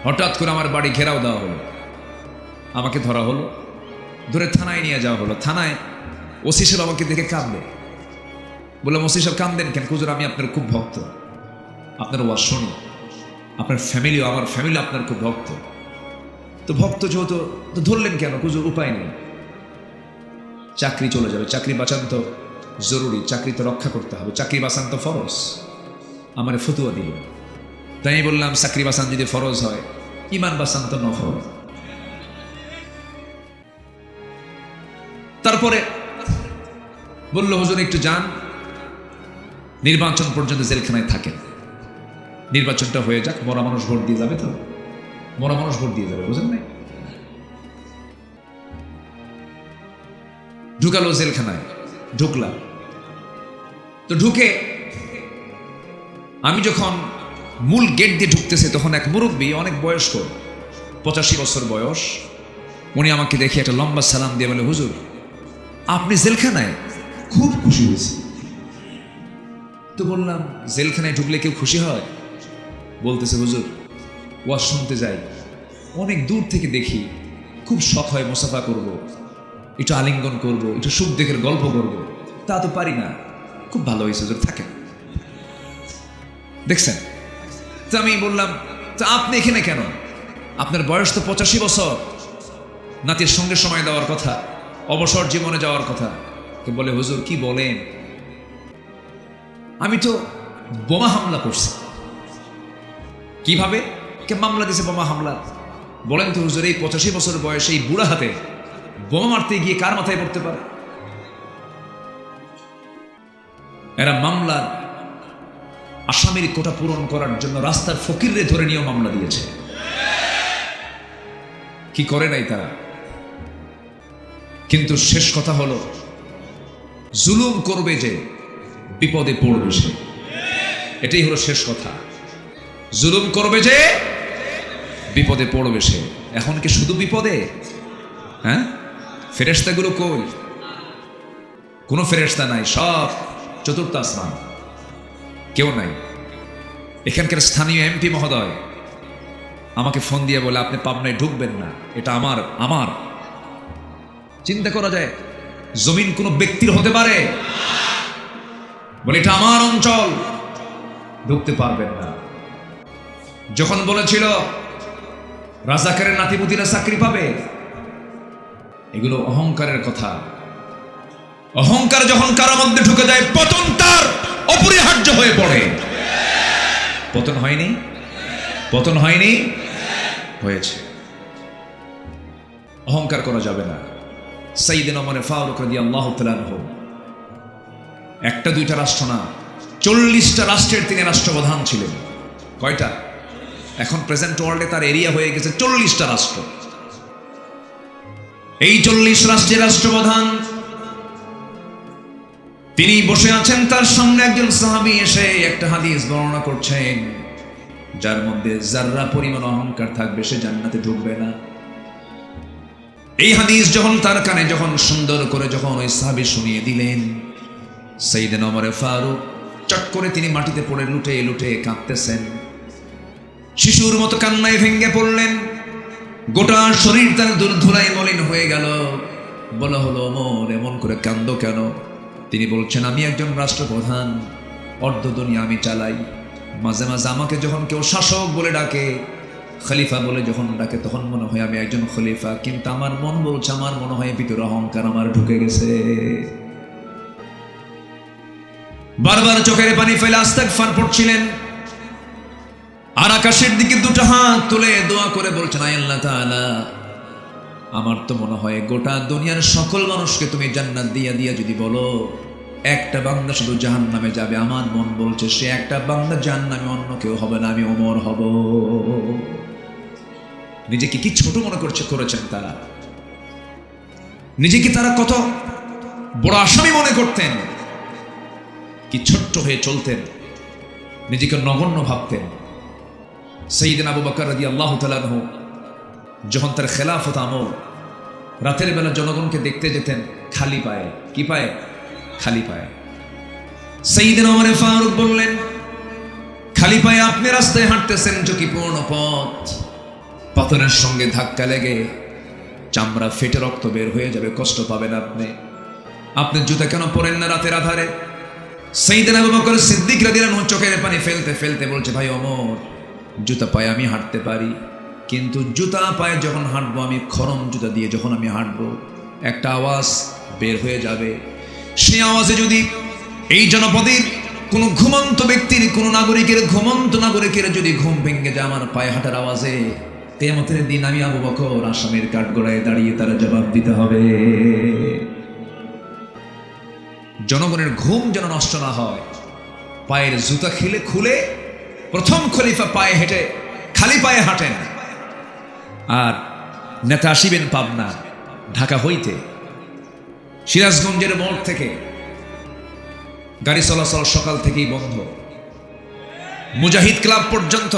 হঠাৎ করে আমার বাড়ি ঘেরাও দেওয়া হলো। আমাকে ধরা হলো, ধরে থানায় নিয়ে যাওয়া হলো। থানায় ওসি সাহেব আমাকে দেখে কাঁদলো। বললাম, ওসি সাহেব কাঁদেন কেন? হুজুর, আমি আপনার খুব ভক্ত, আপনার ওয়াজ শুনি, আপনার ফ্যামিলিও, আমার ফ্যামিলি আপনার খুব ভক্ত। তো ভক্ত যেহেতু, তো ধরলেন কেন? হুজুর, উপায় নেই, চাকরি চলে যাবে, চাকরি বাঁচান তো জরুরি, চাকরি তো রক্ষা করতে হবে, চাকরি বাঁচান তো ফরজ। আমার ফতুয়া দিল। তাই আমি বললাম, চাকরি বাঁচান যদি ফরজ হয়, ইমান বাঁচান তো নফল। তারপরে বলল, হুজুর একটু যান, নির্বাচন পর্যন্ত জেলখানায় থাকেন, নির্বাচনটা হয়ে যাক, মরা মানুষ ভোট দিয়ে যাবে তো, মরা মানুষ ভোট দিয়ে যাবে, বুঝেন নাই? ঢুকালো জেলখানায়, ঢুকলাম। তো ঢুকে আমি যখন মূল গেট দিয়ে ঢুকতেছে, তখন এক মুরব্বী, অনেক বয়স্ক, 85 বছর বয়স, উনি আমাকে দেখে একটা লম্বা সালাম দিয়ে বলে, হুজুর আপনি জেলখানায়? খুব খুশি হয়েছি। তো বললাম, জেলখানায় ঢুকলে কেউ খুশি হয়? বলতেছে, হুজুর ওয়াজ শুনতে যাই, অনেক দূর থেকে দেখি, খুব শখ হয় মুসাফা করব, একটু আলিঙ্গন করব, একটু সুখ দেখে গল্প করব, তা তো পারি না। খুব ভালো হয়েছে হুজুর, থাকেন। দেখছেন? তো আমি বললাম, তা আপনি এখানে কেন? আপনার বয়স তো 85 বছর, নাতির সঙ্গে সময় দেওয়ার কথা, অবসর জীবনে যাওয়ার কথা। বলে, হুজুর কি বলেন, আমি তো বোমা হামলা করছি। কিভাবে? কে মামলা দিয়েছে বোমা হামলা। বলেন তো হুজুর, এই 85 বছর বয়সে এই বুড়া হাতে বোমা মারতে গিয়ে কার মাথায় পড়তে পারে? এরা মামলার আসামির কোটা পূরণ করার জন্য রাস্তার ফকিররে ধরে নিয়েও মামলা দিয়েছে। কি করে নাই তারা? কিন্তু শেষ কথা হলো, জুলুম করবে যে বিপদে পড়বে সে, এটাই হলো শেষ কথা। জুলুম করবে যে বিপদে পড়বে সে। এখন কি শুধু বিপদে? হ্যাঁ, ফেরেশতাগুলো কই? কোনো ফেরেশতা নাই, সব চতুর্থ আসমান, কেউ নাই। এখানকার স্থানীয় এমপি মহোদয় আমাকে ফোন দিয়ে বলে, আপনি পাবনায় ঢুকবেন না, এটা আমার। চিন্তা করা যায়, জমিন কোনো ব্যক্তির হতে পারে? বলে এটা আমার অঞ্চল, ঢুকতে পারবেন না। যখন বলেছিল রাজাকারের নাতিপুতিরা চাকরি পাবে, এগুলো অহংকারের কথা। অহংকার যখন কারোর মধ্যে ঢুকে যায়, পতন তার অপরিহার্য হয়ে পড়ে। পতন হয়নি? পতন হয়নি? হয়েছে। অহংকার করা যাবে না। সাইয়েদনা ওমর ফারুক রাদিয়াল্লাহু তাআলা আনহু একটা দুইটা রাষ্ট্র না, 40টা রাষ্ট্রের তিনি রাষ্ট্রপ্রধান ছিলেন। কয়টা? এখন প্রেজেন্ট ওয়ার্ল্ডে তার এরিয়া হয়ে গেছে 40টা রাষ্ট্র। এই 40 রাষ্ট্রের রাষ্ট্রপ্রধান তিনি বসে আছেন, তার সামনে একজন সাহাবী এসে একটা হাদিস বর্ণনা করছেন, যার মধ্যে যাররা পরিমাণ অহংকার থাকবে সে জান্নাতে ঢুকবে না। এই হাদিস যখন তার কানে যখন সুন্দর করে যখন ওই সাহাবী শুনিয়ে দিলেন, সাইয়েদনা ওমর ফারুক চট করে তিনি মাটিতে পড়ে লুটে লুটে কাঁদতেছেন, শিশুর মতো কান্নায় ভেঙে পড়লেন। গোটা শরীর তার ধুলায় মলিন হয়ে গেল। বলা হলো, ওমর এমন করে কান্দো কেন? তিনি বলছেন, আমি একজন রাষ্ট্রপ্রধান, অর্ধ দুনিয়া আমি চালাই। মাঝে মাঝে আমাকে যখন কেউ শাসক বলে ডাকে, খলিফা বলে যখন ডাকে, তখন মনে হয় আমি একজন খলিফা, কিন্তু আমার মন বলছে, আমার মনে হয় ভিতরে অহংকার আমার ঢুকে গেছে। বারবার চোখের পানি ফেলে ইস্তিগফার পড়ছিলেন, আর আকাশের দিকে দুটো হাত তুলে দোয়া করে বলছেন, আয় আল্লাহ তাআলা, আমার তো মনে হয় গোটা দুনিয়ার সকল মানুষকে তুমি জান্নাত দিয়া দিয়া যদি বলো, একটা বান্দা শুধু জাহান্নামে যাবে, আমার মন বলছে সে একটা বান্দা জাহান্নামে, অন্য কেউ হবে না, আমি ওমর হব। নিজেকে কি ছোট মনে করেছেন তারা? নিজেকে তারা কত বড় আসামি মনে করতেন, কি ছোট্ট হয়ে চলতেন, নিজেকে নগণ্য ভাবতেন। সাইয়েদনা আবু বকর রাদিয়াল্লাহু তাআলা আনহু যখন তার খেলাফত আমল, রাতের বেলা জনগণকে দেখতে যেতেন খালি পায়ে। কি পায়ে? খালি পায়ে। সাইয়েদনা ওমর ফারুক বললেন, খালি পায়ে আপনি রাস্তায় হাঁটতেছেন, ঝুঁকিপূর্ণ পথ, পাথরের সঙ্গে ধাক্কা লেগে চামড়া ফেটে রক্ত বের হয়ে যাবে, কষ্ট পাবেন আপনি জুতা কেন পরেন না রাতের আধারে? সাইয়েদনা আবু বকর সিদ্দিক রাদিয়াল্লাহু আনহু চোখের পানি ফেলতে ফেলতে বলছে, ভাই ওমর, জুতা পায়ে আমি হাঁটতে পারি, কিন্তু জুতা পায়ে যখন হাঁটবো, আমি খরম জুতা দিয়ে যখন আমি হাঁটবো, একটা আওয়াজ বের হয়ে যাবে। সেই আওয়াজে যদি এই জনপদের কোনো ঘুমন্ত ব্যক্তির, কোনো ঘুমন্ত নাগরিকের যদি ঘুম ভেঙে যায় আমার পায়ে হাঁটার আওয়াজে, কিয়ামতের দিন আমি আবু বকর আসামির কাঠগড়ায় দাঁড়িয়ে তারা জবাব দিতে হবে। জনগণের ঘুম যেন নষ্ট না হয়, পায়ের জুতা খুলে প্রথম খলিফা পায়ে হেঁটে খালি পায়ে হাঁটেন। আর নেতা আসিবেন পাবনা, ঢাকা হইতে, সিরাজগঞ্জের মোড় থেকে গাড়ি চলাচল সকাল থেকেই বন্ধ। মুজাহিদ ক্লাব পর্যন্ত,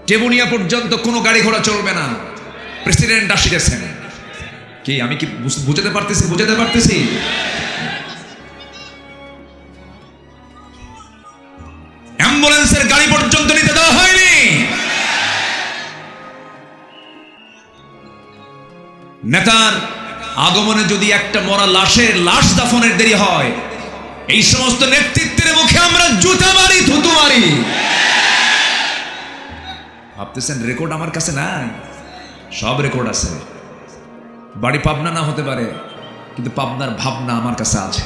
টেবুনিয়া পর্যন্ত কোনো গাড়ি ঘোড়া চলবে না। প্রেসিডেন্ট আসিতেছেন। কি আমি কি বুঝাতে পারতেছি? অ্যাম্বুলেন্সের গাড়ি পর্যন্ত নিতে দেওয়া হয়নি। নেতার আগমনে যদি একটা মরা লাশ দাফনের দেরি হয়, এই সমস্ত নেতৃত্বের মুখে আমরা জুতা মারি, থুতু মারি। ভাবতেছেন রেকর্ড আমার কাছে নাই? সব রেকর্ড আছে। বাড়ি পাবনা না হতে পারে, কিন্তু পাবনার ভাবনা আমার কাছে আছে।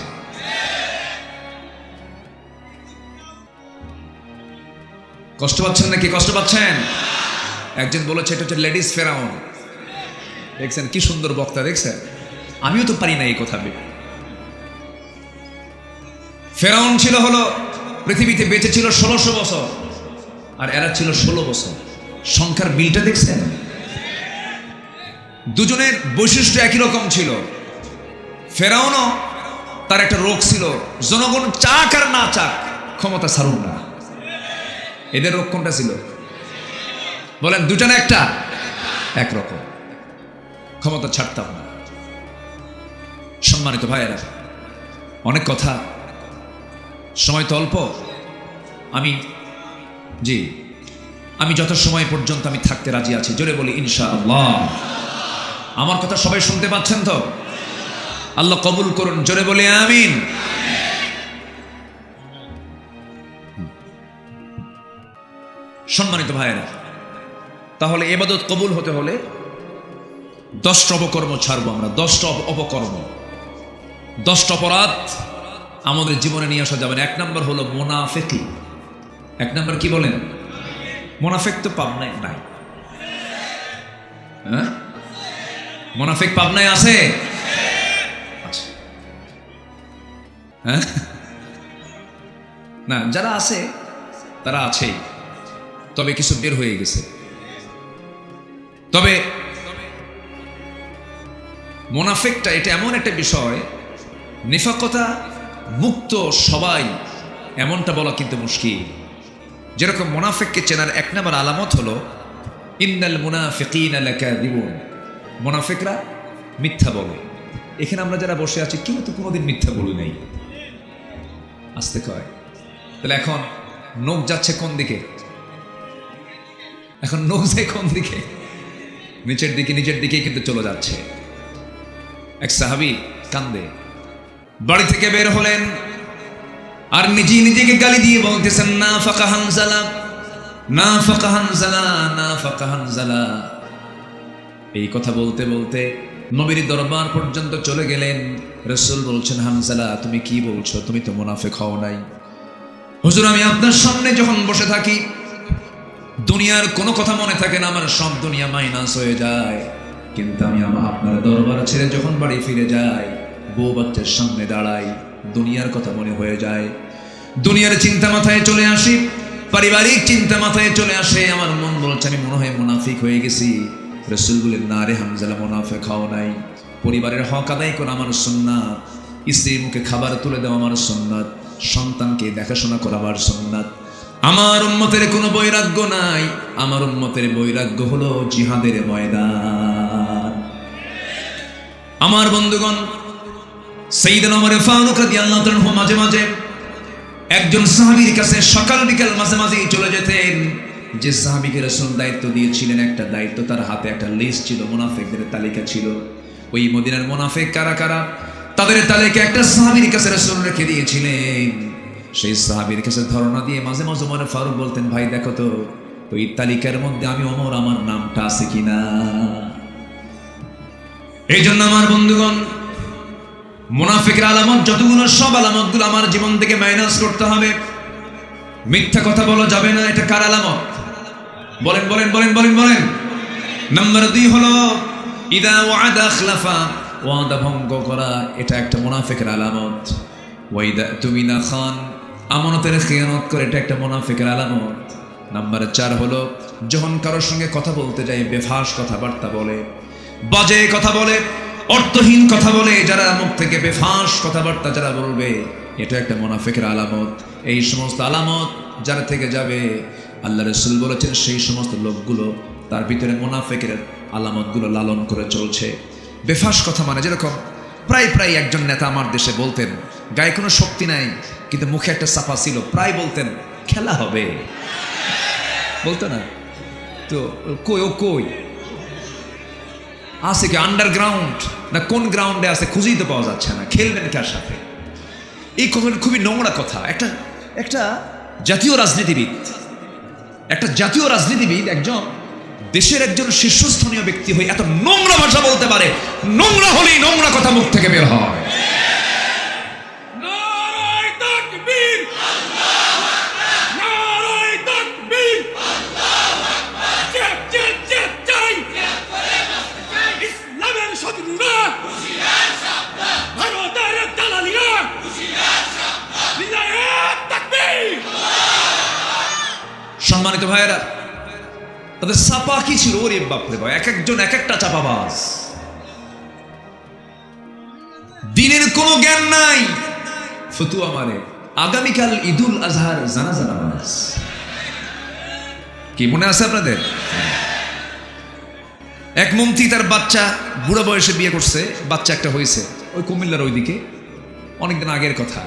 কষ্ট পাচ্ছেন নাকি? কষ্ট পাচ্ছেন? একজন বলেছে এটা হচ্ছে লেডিস ফেরাউন। দেখছেন কি সুন্দর বক্তা, দেখছেন? আমিও তো পারি না এই কথা। ফেরাউন ছিল হলো পৃথিবীতে বেঁচে ছিল 1600 বছর, আর এরা ছিল 16 বছর। সংখ্যার বিলটা দেখছেন? দুজনের বৈশিষ্ট্য একই রকম ছিল। ফেরাউনও তার একটা রোগ ছিল, জনগণ চাক আর না চাক ক্ষমতা ছাড়ুন না। এদের রোগ কোনটা ছিল বলেন? দুটা না একটা? একরকম, ক্ষমতা ছাড়তাম না। সম্মানিত ভাইয়েরা, অনেক কথা, সময় তো অল্প। আমি যত সময় পর্যন্ত আমি থাকতে রাজি আছি, জোরে বলি ইনশাআল্লাহ। আমার কথা সবাই শুনতে পাচ্ছেন তো? আল্লাহ কবুল করুন, জোরে বলি আমিন। সম্মানিত ভাইয়েরা, তাহলে ইবাদত কবুল হতে হলে 10টা অপকর্ম ছাড়বো আমরা। 10টা অপকর্ম, 10টা অপরাধ আমাদের জীবনে নিয়ে আসা যাবে না। 1 নম্বর হলো মুনাফিকি। 1 নম্বর কি বলেন? মুনাফিক তো পাবনায় নাই। হ্যাঁ, মুনাফিক পাবনায় আছে? আচ্ছা, হ্যাঁ না, যারা আছে তারা আছেই, তবে কিছু বের হয়ে গেছে। তবে মুনাফিকটা এটা এমন একটা বিষয়, নিফাকতা মুক্ত সবাই এমনটা বলা কিন্তু মুশকিল। যেরকম মুনাফিককে চেনার 1 নম্বর আলামত হলো ইন্নাল মুনাফিকিনা লাকাযিবুন, মুনাফিকরা মিথ্যা বলে। এখানে আমরা যারা বসে আছি কেউ তো কোনোদিন মিথ্যা বলি নাই, আসতে কয়। তাহলে এখন নখ যাচ্ছে কোন দিকে? এখন নখ যায় কোন দিকে? নিচের দিকে, নিচের দিকেই কিন্তু চলে যাচ্ছে। এক সাহাবী কান্দে, বাড়ি থেকে বের হলেন আর নিজেকে গালি দিয়ে বলতেছেন নাফাকা হানজালা, নাফাকা হানজালা, নাফাকা হানজালা। এই কথা বলতে বলতে নবীর দরবার পর্যন্ত চলে গেলেন। রাসূল বলছেন, হানজালা তুমি কি বলছো? তুমি তো মুনাফিক হও নাই। হুজুর, আমি আপনার সামনে যখন বসে থাকি দুনিয়ার কোনো কথা মনে থাকে না, আমার সব দুনিয়া মাইনাস হয়ে যায়। কিন্তু আমি আপনার দরবার ছেড়ে যখন বাড়ি ফিরে যাই, বউ বাচ্চার সামনে দাঁড়াই, দুনিয়ার কথা মনে হয়ে যায়। দুনিয়ার চিন্তা মাথায় চলে আসি, পারিবারিক চিন্তা মাথায় চলে আসে। আমার মন বলছে আমি মনে হয় মুনাফিক হয়ে গেছি। রাসূল বলেন, না রে হামজালা, মুনাফিক হও নাই। পরিবারের হক আদায় করা আমার সুন্নাত, স্ত্রীর মুখে খাবার তুলে দেওয়া আমার সুন্নাত, সন্তানকে দেখাশোনা করা আমার সুন্নাত। আমার উম্মতের কোনো বৈরাগ্য নাই, আমার উম্মতের বৈরাগ্য হলো জিহাদের ময়দান। আমার বন্ধুগণ, সাইয়েদনা ওমর ফারুক রাদিয়াল্লাহু তাআলা মাঝে মাঝে একজন সাহাবীর কাছে সকাল বিকাল মাঝে মাঝেই চলে যেতেন। যে সাহাবীকে রাসূল দায়িত্ব দিয়েছিলেন, একটা দায়িত্ব, তার হাতে একটা লিস্ট ছিল, মুনাফিকদের তালিকা ছিল। ওই মদিনার মুনাফিক কারা কারা, তাদের তালিকা একটা সাহাবীর কাছে রাসূল রেখে দিয়েছিলেন। সেই সাহাবীর কাছে ধারণা দিয়ে মাঝে মাঝে ওমর ফারুক বলতেন, ভাই দেখো তো ওই তালিকার মধ্যে আমি ওমর, আমার নামটা আছে কিনা। এই জন্য আমার বন্ধুগণ, মুনাফিকের আলামত যতগুলো, সব আলামতগুলো আমার জীবন থেকে মাইনাস করতে হবে। মিথ্যা কথা বলা যাবে না, এটা কার আলামত? বলেন বলেন বলেন বলেন বলেন। নাম্বার 2 হলো ইদা ওয়াদা আখলাফা, ওয়াদা ভঙ্গ করা, এটা একটা মুনাফিকের আলামত। ওয়াইদা তুমিনা খান, আমানতের খেয়ানত করে, এটা একটা মুনাফিকের আলামত। নাম্বার 4 হলো যখন কারোর সঙ্গে কথা বলতে যায় বেফাস কথাবার্তা বলে, বাজে কথা বলে, অর্থহীন কথা বলে। যারা মুখ থেকে বেফাস কথাবার্তা যারা বলবে, এটা একটা মুনাফিকের আলামত। এই সমস্ত আলামত যারা থেকে যাবে, আল্লাহ রাসূল বলেছেন সেই সমস্ত লোকগুলো তার ভিতরে মুনাফিকের আলামতগুলো লালন করে চলছে। বেফাস কথা মানে যেরকম প্রায় একজন নেতা আমার দেশে বলতেন, গায়ে কোনো শক্তি নাই কিন্তু মুখে একটা চাপা ছিল, প্রায় বলতেন খেলা হবে, বলতো না? তো কই আছে কি আন্ডারগ্রাউন্ড না কোন গ্রাউন্ডে আছে খুঁজেই তো পাওয়া যাচ্ছে না, খেলবেন কার সাথে? এই কথাটা খুবই নোংরা কথা। একটা জাতীয় রাজনীতিবিদ একজন দেশের একজন শীর্ষস্থানীয় ব্যক্তি হয়ে এত নোংরা ভাষা বলতে পারে? নোংরা হলেই নোংরা কথা মুখ থেকে বের হয়। সম্মানিত ভাইয়েরা, তাদের চাপা কি ছিল, ওরে বাপরে ভাই, এক একজন এক একটা চাপাবাজ, দিনের কোনো জ্ঞান নাই। ফতুয়া মারে, আগামীকাল ঈদুল আজহার জানাজা নামাজ, কি মনে আছে আপনাদের? এক মন্ত্রী তার বাচ্চা বুড়ো বয়সে বিয়ে করছে, বাচ্চা একটা হয়েছে ওই কুমিল্লার ওইদিকে, অনেকদিন আগের কথা।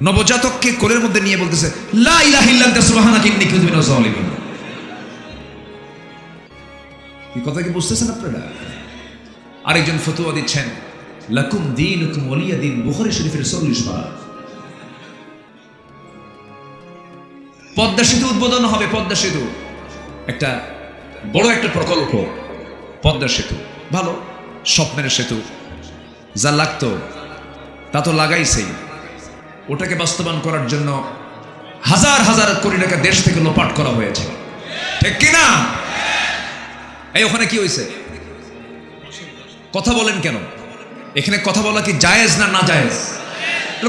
নবজাতককে কোলের মধ্যে নিয়ে বলতেছে লা ইলাহা ইল্লা আনতা সুবহানাকা ইন্নী কুনতু মিনাজ জালিমিন। এই কথা কি বুঝতেছেন আপনারা? আরেকজন ফতোয়া দিচ্ছেন লাকুম দীনুকুম ওয়ালিয়া দীন, বুখারী শরীফের 40 বার। পদ্মা সেতু উদ্বোধন হবে, পদ্মা সেতু একটা বড় একটা প্রকল্প, পদ্মা সেতু ভালো স্বপ্নের সেতু, যা লাগতো তা তো লাগাইছেই। ওটাকে বাস্তবায়ন করার জন্য হাজার হাজার কোটি টাকা দেশ থেকে লোপাট করা হয়েছে, ঠিক কিনা? এই ওখানে কি হয়েছে? কথা বলেন কেন? এখানে কথা বলা কি জায়েজ না না জায়েজ?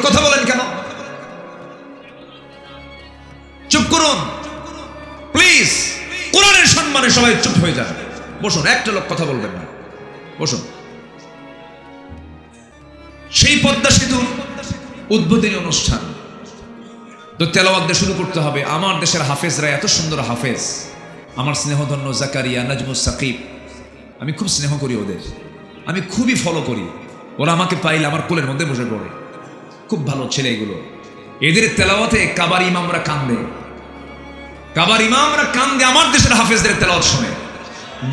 কথা বলেন কেন? চুপ করুন প্লিজ, কোরআনের সম্মানে সবাই চুপ হয়ে যান। বসুন, একটা লোক কথা বলবেন না, বসুন। সেই পদ্মা সেতুর উদ্বোধনী অনুষ্ঠান তো তেলাওয়াত দিয়ে শুরু করতে হবে। আমার দেশের হাফেজরা এত সুন্দর হাফেজ, আমার স্নেহধন্য জাকারিয়া, নাজমুস সাকিব, আমি খুব স্নেহ করি ওদের, আমি খুবই ফলো করি। ওরা আমাকে পাইলে আমার কোলের মধ্যে বসে পড়ে, খুব ভালো ছেলে এগুলো। এদের তেলাওয়াতে কাবার ইমামরা কান্দে, কাবার ইমামরা কান্দে আমার দেশের হাফেজদের তেলাওয়াত শুনে।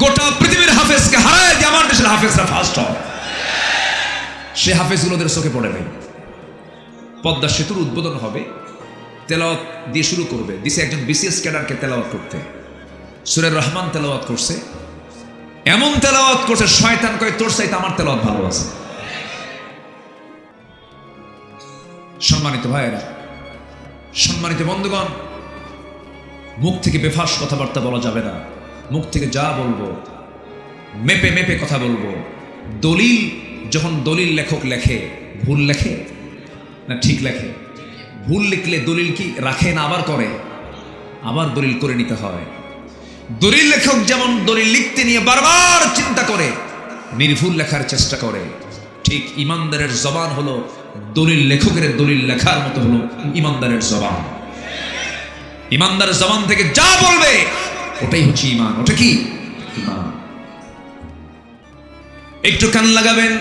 গোটা পৃথিবীর হাফেজকে হারায় দিয়ে আমার দেশের হাফেজরা ফার্স্ট হয়। সে হাফেজগুলো ওদের চোখে পড়ে নাই। পদ্মা সেতুর উদ্বোধন হবে, তেলাওয়াত দিয়ে শুরু করবে, দিছে একজন বিসিএস ক্যাডারকে তেলাওয়াত করতে, সূরা রহমান তেলাওয়াত করছে, এমন তেলাওয়াত করছে শয়তান কয় তোর চাইতে আমার তেলাওয়াত ভালো আছে। সম্মানিত ভাইয়েরা, সম্মানিত বন্ধুগণ, মুখ থেকে বেফাস কথাবার্তা বলা যাবে না। মুখ থেকে যা বলবো মেপে মেপে কথা বলবো। দলিল যখন দলিল লেখক লেখে, ভুল লেখে না ঠিক লেখে? ভুল লিখলে দলিল কি রাখে না আবার করে? আবার দলিল করে নিতে হয়। দলিল লেখক যেমন দলিল লিখতে নিয়ে বারবার চিন্তা করে, নির্ভুল লেখার চেষ্টা করে, ঠিক ইমানদারের জবান হলো দলিল লেখকের দলিল লেখার মতো হলো ইমানদারের জবান। ইমানদার জবান থেকে যা বলবে ওটাই হচ্ছে ঈমান। ওটা কি ঈমান? একটু কান লাগাবেন,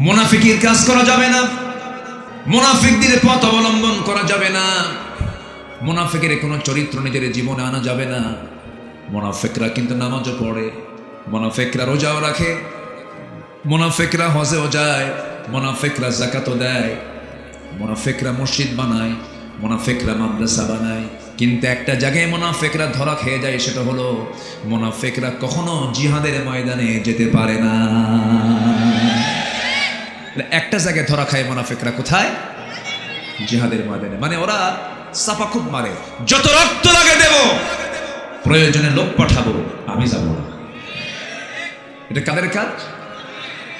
মুনাফিকের কাজ করা যাবে না, মুনাফিকদের পথ অবলম্বন করা যাবে না, মুনাফিকের কোনো চরিত্র নিজের জীবনে আনা যাবে না। মুনাফিকরা কিন্তু নামাজও পড়ে, মুনাফিকরা রোজাও রাখে, মুনাফিকরা হজেও যায়, মুনাফিকরা যাকাতও দেয়, মুনাফিকরা মসজিদ বানায়, মুনাফিকরা মাদ্রাসা বানায়। কিন্তু একটা জায়গায় মুনাফিকরা ধরা খেয়ে যায়, সেটা হলো মুনাফিকরা কখনো জিহাদের ময়দানে যেতে পারে না। একটা জায়গায় ধরা খায় মুনাফিকরা, কোথায়? জিহাদের ময়দানে। মানে ওরা চাপা খুব মারে, যত রক্ত লাগে দেব, প্রয়োজনে লোক পাঠাবো, আমি যাব না। এটা কাদের কাজ?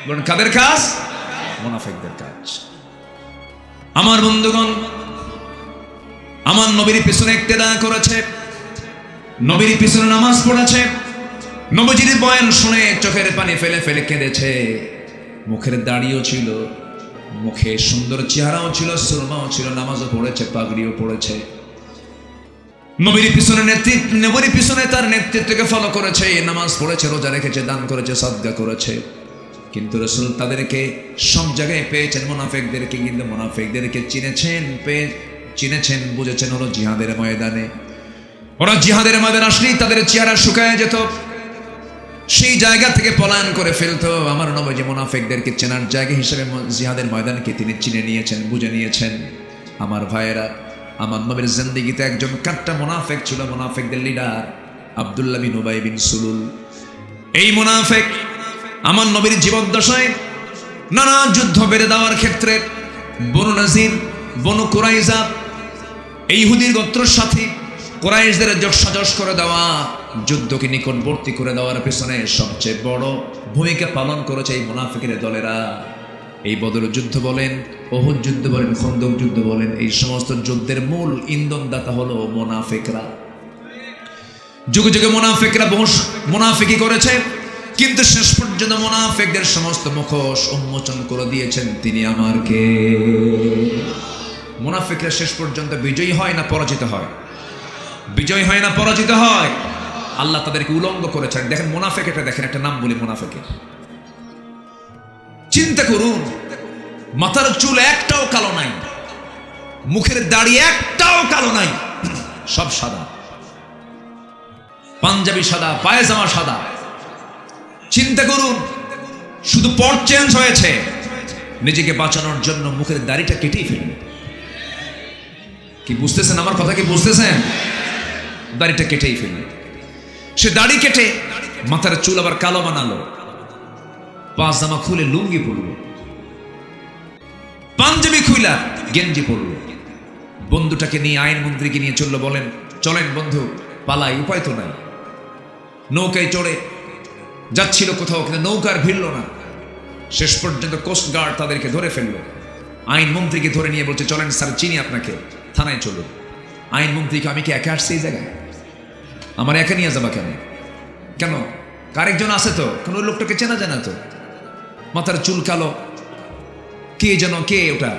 বলুন কাদের কাজ? মুনাফিকদের কাজ। আমার বন্ধুগণ, আমার নবীর পিছনে ইক্তেদা করেছে, নবীর পিছনে নামাজ পড়েছে, নবীজির বয়ান শুনে চোখের পানি ফেলে ফেলে কেঁদেছে। মুখের দাড়িও ছিল, মুখে সুন্দর চেহারাও ছিল, সুরমাও ছিল, নামাজও পড়েছে, পাগড়িও পড়েছে। নবীর পিছনে তার নেতৃত্বকে ফলো করেছে, নামাজ পড়েছে, রোজা রেখেছে, দান করেছে, সাদকা করেছে। কিন্তু রাসূল তাদেরকে সব জায়গায় পেয়েছেন, মুনাফিকদেরকে, কিন্তু মুনাফিকদেরকে চিনেছেন, বুঝেছেন হলো জিহাদের ময়দানে। ওরা জিহাদের ময়দানে আসলেই তাদের চেহারা শুকায় যেত, সেই জায়গা থেকে পলায়ন করে ফেলতো। আমার নবী মুনাফিকদেরকে চেনার জায়গা হিসেবে জিহাদের ময়দানকে তিনি চিনে নিয়েছেন, বুঝে নিয়েছেন। আমার ভাইয়েরা, আমার নবীর জিন্দেগিতে একজন কাট্টা মুনাফিক ছিল, মুনাফিকদের লিডার আব্দুল্লাহ বিন উবাই বিন সুলুল। এই মুনাফিক আমার নবীর জীবদ্দশায় নানা যুদ্ধ বেড়ে দেওয়ার ক্ষেত্রে বনু নাজির, বনু কুরাইজা, এই ইহুদির গোত্রের সাথে কুরাইশদের জোটসাজশ করে দেওয়া, যুদ্ধকে নিকটবর্তী করে দেওয়ার পেছনে সবচেয়ে বড় ভূমিকা পালন করেছে এই মুনাফিকের দলেরা। এই বদর যুদ্ধ বলেন, উহুদ যুদ্ধ বলেন, খন্দক যুদ্ধ বলেন, এই সমস্ত যুদ্ধের মূল ইন্ধনদাতা হলো মুনাফিকরা। যুগে যুগে মুনাফিকরা বহু মুনাফিকি করেছে, কিন্তু শেষ পর্যন্ত মুনাফিকদের সমস্ত মুখোশ উন্মোচন করে দিয়েছেন তিনি আমার কে। মুনাফিকরা শেষ পর্যন্ত বিজয়ী হয় না পরাজিত হয়? বিজয় হয় না পরাজিত হয়? আল্লাহ তাদেরকে উলঙ্গ করেছেন। দেখেন মুনাফিক, এটা দেখেন, একটা নাম বলি মুনাফিকের। চিন্তা করুন, মাথার চুল একটাও কালো নাই, মুখের দাড়ি একটাও কালো নাই, সব সাদা, পাঞ্জাবি সাদা, পায়জামা সাদা। চিন্তা করুন, শুধু পট চেঞ্জ হয়েছে, নিজেকে বাঁচানোর জন্য মুখের দাড়িটা কেটেই ফেলবে। কি বুঝতেছেন আমার কথা? কি বুঝতেছেন? দাড়িটা কেটেই ফেলবে। সে দাড়ি কেটে মাথার চুল আবার কালো বানালো, পায়জামা খুলে লুঙ্গি পরলো, পাঞ্জাবি খুইলা গেঞ্জি পরলো, বন্ধুটাকে নিয়ে আইনমন্ত্রীকে নিয়ে চললো, বলেন চলেন বন্ধু পালাই, উপায় তো নাই। নৌকায় চড়ে যাচ্ছিল কোথাও, কিন্তু নৌকার ভিড়ল না। শেষ পর্যন্ত কোস্ট গার্ড তাদেরকে ধরে ফেললো। আইনমন্ত্রীকে ধরে নিয়ে বলছে চলেন স্যার, চিনি আপনাকে, থানায় চলুন। আইনমন্ত্রীকে, আমি কি একা আসছি এই জায়গায়? আমার একা নিয়ে যাবা কেন? কেন আরেকজন আছে তো? কোন লোকটাকে চেনা জানা তো, মাথার চুল কালো, কে যেন, কে ওটা?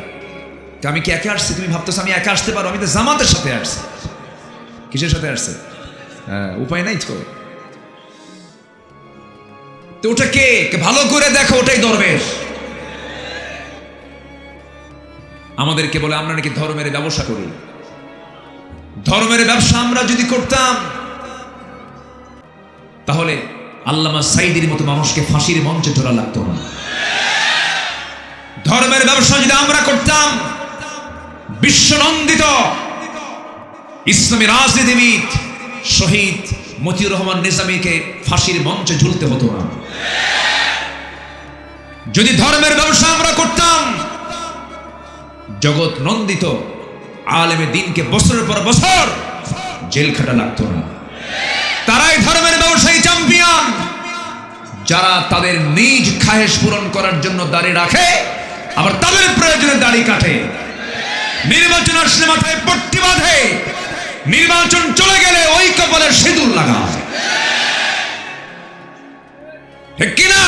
আমি কি একা আসছি? তুমি ভাবতেছো আমি একা আসতে পারো? আমি তো জামাতের সাথে আসছি। কিসের সাথে আসছে? হ্যাঁ, উপায় নাই তো। ওটা কে? ভালো করে দেখো, ওটাই দরবেশ। আমাদেরকে বলে আমরা নাকি ধর্মের ব্যবসা করি। ধর্মের ব্যবসা আমরা যদি করতাম, তাহলে আল্লামা সাইদির মতো মানুষকে ফাঁসির মঞ্চে চড়া লাগতো না। ধর্মের ব্যবসা যদি আমরা করতাম, বিশ্বনন্দিত ইসলামী রাজনীতিবিদ শহীদ মতিউর রহমান নিজামীকে ফাঁসির মঞ্চে ঝুলতে হতো না। যদি ধর্মের ব্যবসা আমরা করতাম, জগৎ নন্দিত আলেমে দ্বীনকে বছরের পর বছর জেল খাটা লাগতো না। তারাই ধর্মের ব্যবসায়ী চ্যাম্পিয়ন, যারা তাদের নিজ খায়েশ পূরণ করার জন্য দাড়ি রাখে, আবার তাদের প্রয়োজনে দাড়ি কাটে। নির্বাচন আসলে মাথায় পট্টি বাঁধে, নির্বাচন চলে গেলে ওই কপালে সিঁদুর লাগায়। ঠিক কিনা?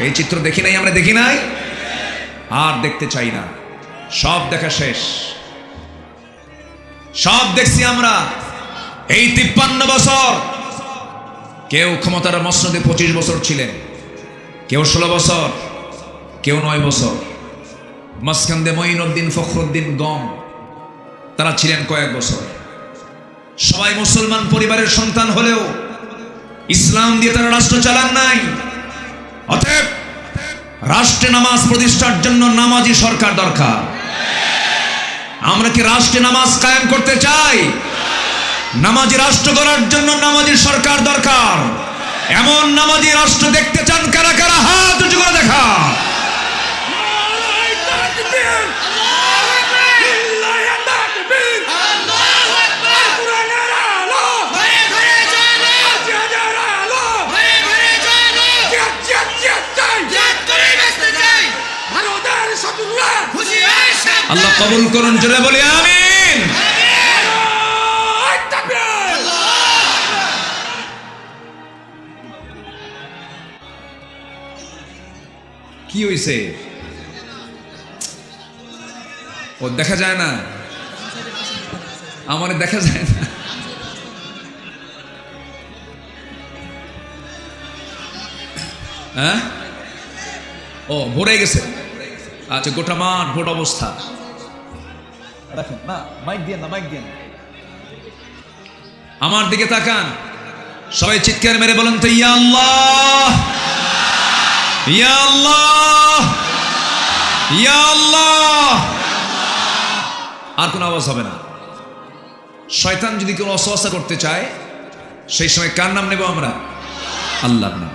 এই চিত্র দেখি নাই আমরা, দেখি নাই, আর দেখতে চাই না। সব দেখা শেষ, সব দেখছি আমরা। এই 53 বছর, কেউ ক্ষমতার মসনদে 25 বছর ছিলেন, কেউ 16 বছর, কেউ 9 বছর। মাঝখানে মঈনুদ্দিন, ফখরুদ্দিন, গম, তারা ছিলেন কয়েক বছর। সবাই মুসলমান পরিবারের সন্তান হলেও ইসলাম দিয়ে তারা রাষ্ট্র চালান নাই। অতএব রাষ্ট্রে নামাজ প্রতিষ্ঠার জন্য নামাজি সরকার দরকার। আমরা কি রাষ্ট্রে নামাজ কায়েম করতে চাই? নামাজি রাষ্ট্র গড়ার জন্য নামাজি সরকার দরকার। এমন নামাজি রাষ্ট্র দেখতে চান কারা কারা? হাত উঁচু করে দেখা। আল্লাহ কবুল করুন, জোরে বলি আমিন। কি হইছে? ও দেখা যায় না, আমার দেখা যায় না। হ্যাঁ, ও ভরে গেছে। আচ্ছা, গোটা মাঠ ভোট অবস্থা। রাখেন না, মাইক দিয়ে না, মাইক দিয়ে না। আমার দিকে তাকান, সবাই চিৎকার মেরে বলেন তো, ইয়া আল্লাহ, ইয়া আল্লাহ, ইয়া আল্লাহ। আর কোনো আওয়াজ হবে না। শয়তান যদি কোনো অসহসা করতে চায়, সেই সময় কার নাম নেব আমরা? আল্লাহর নাম।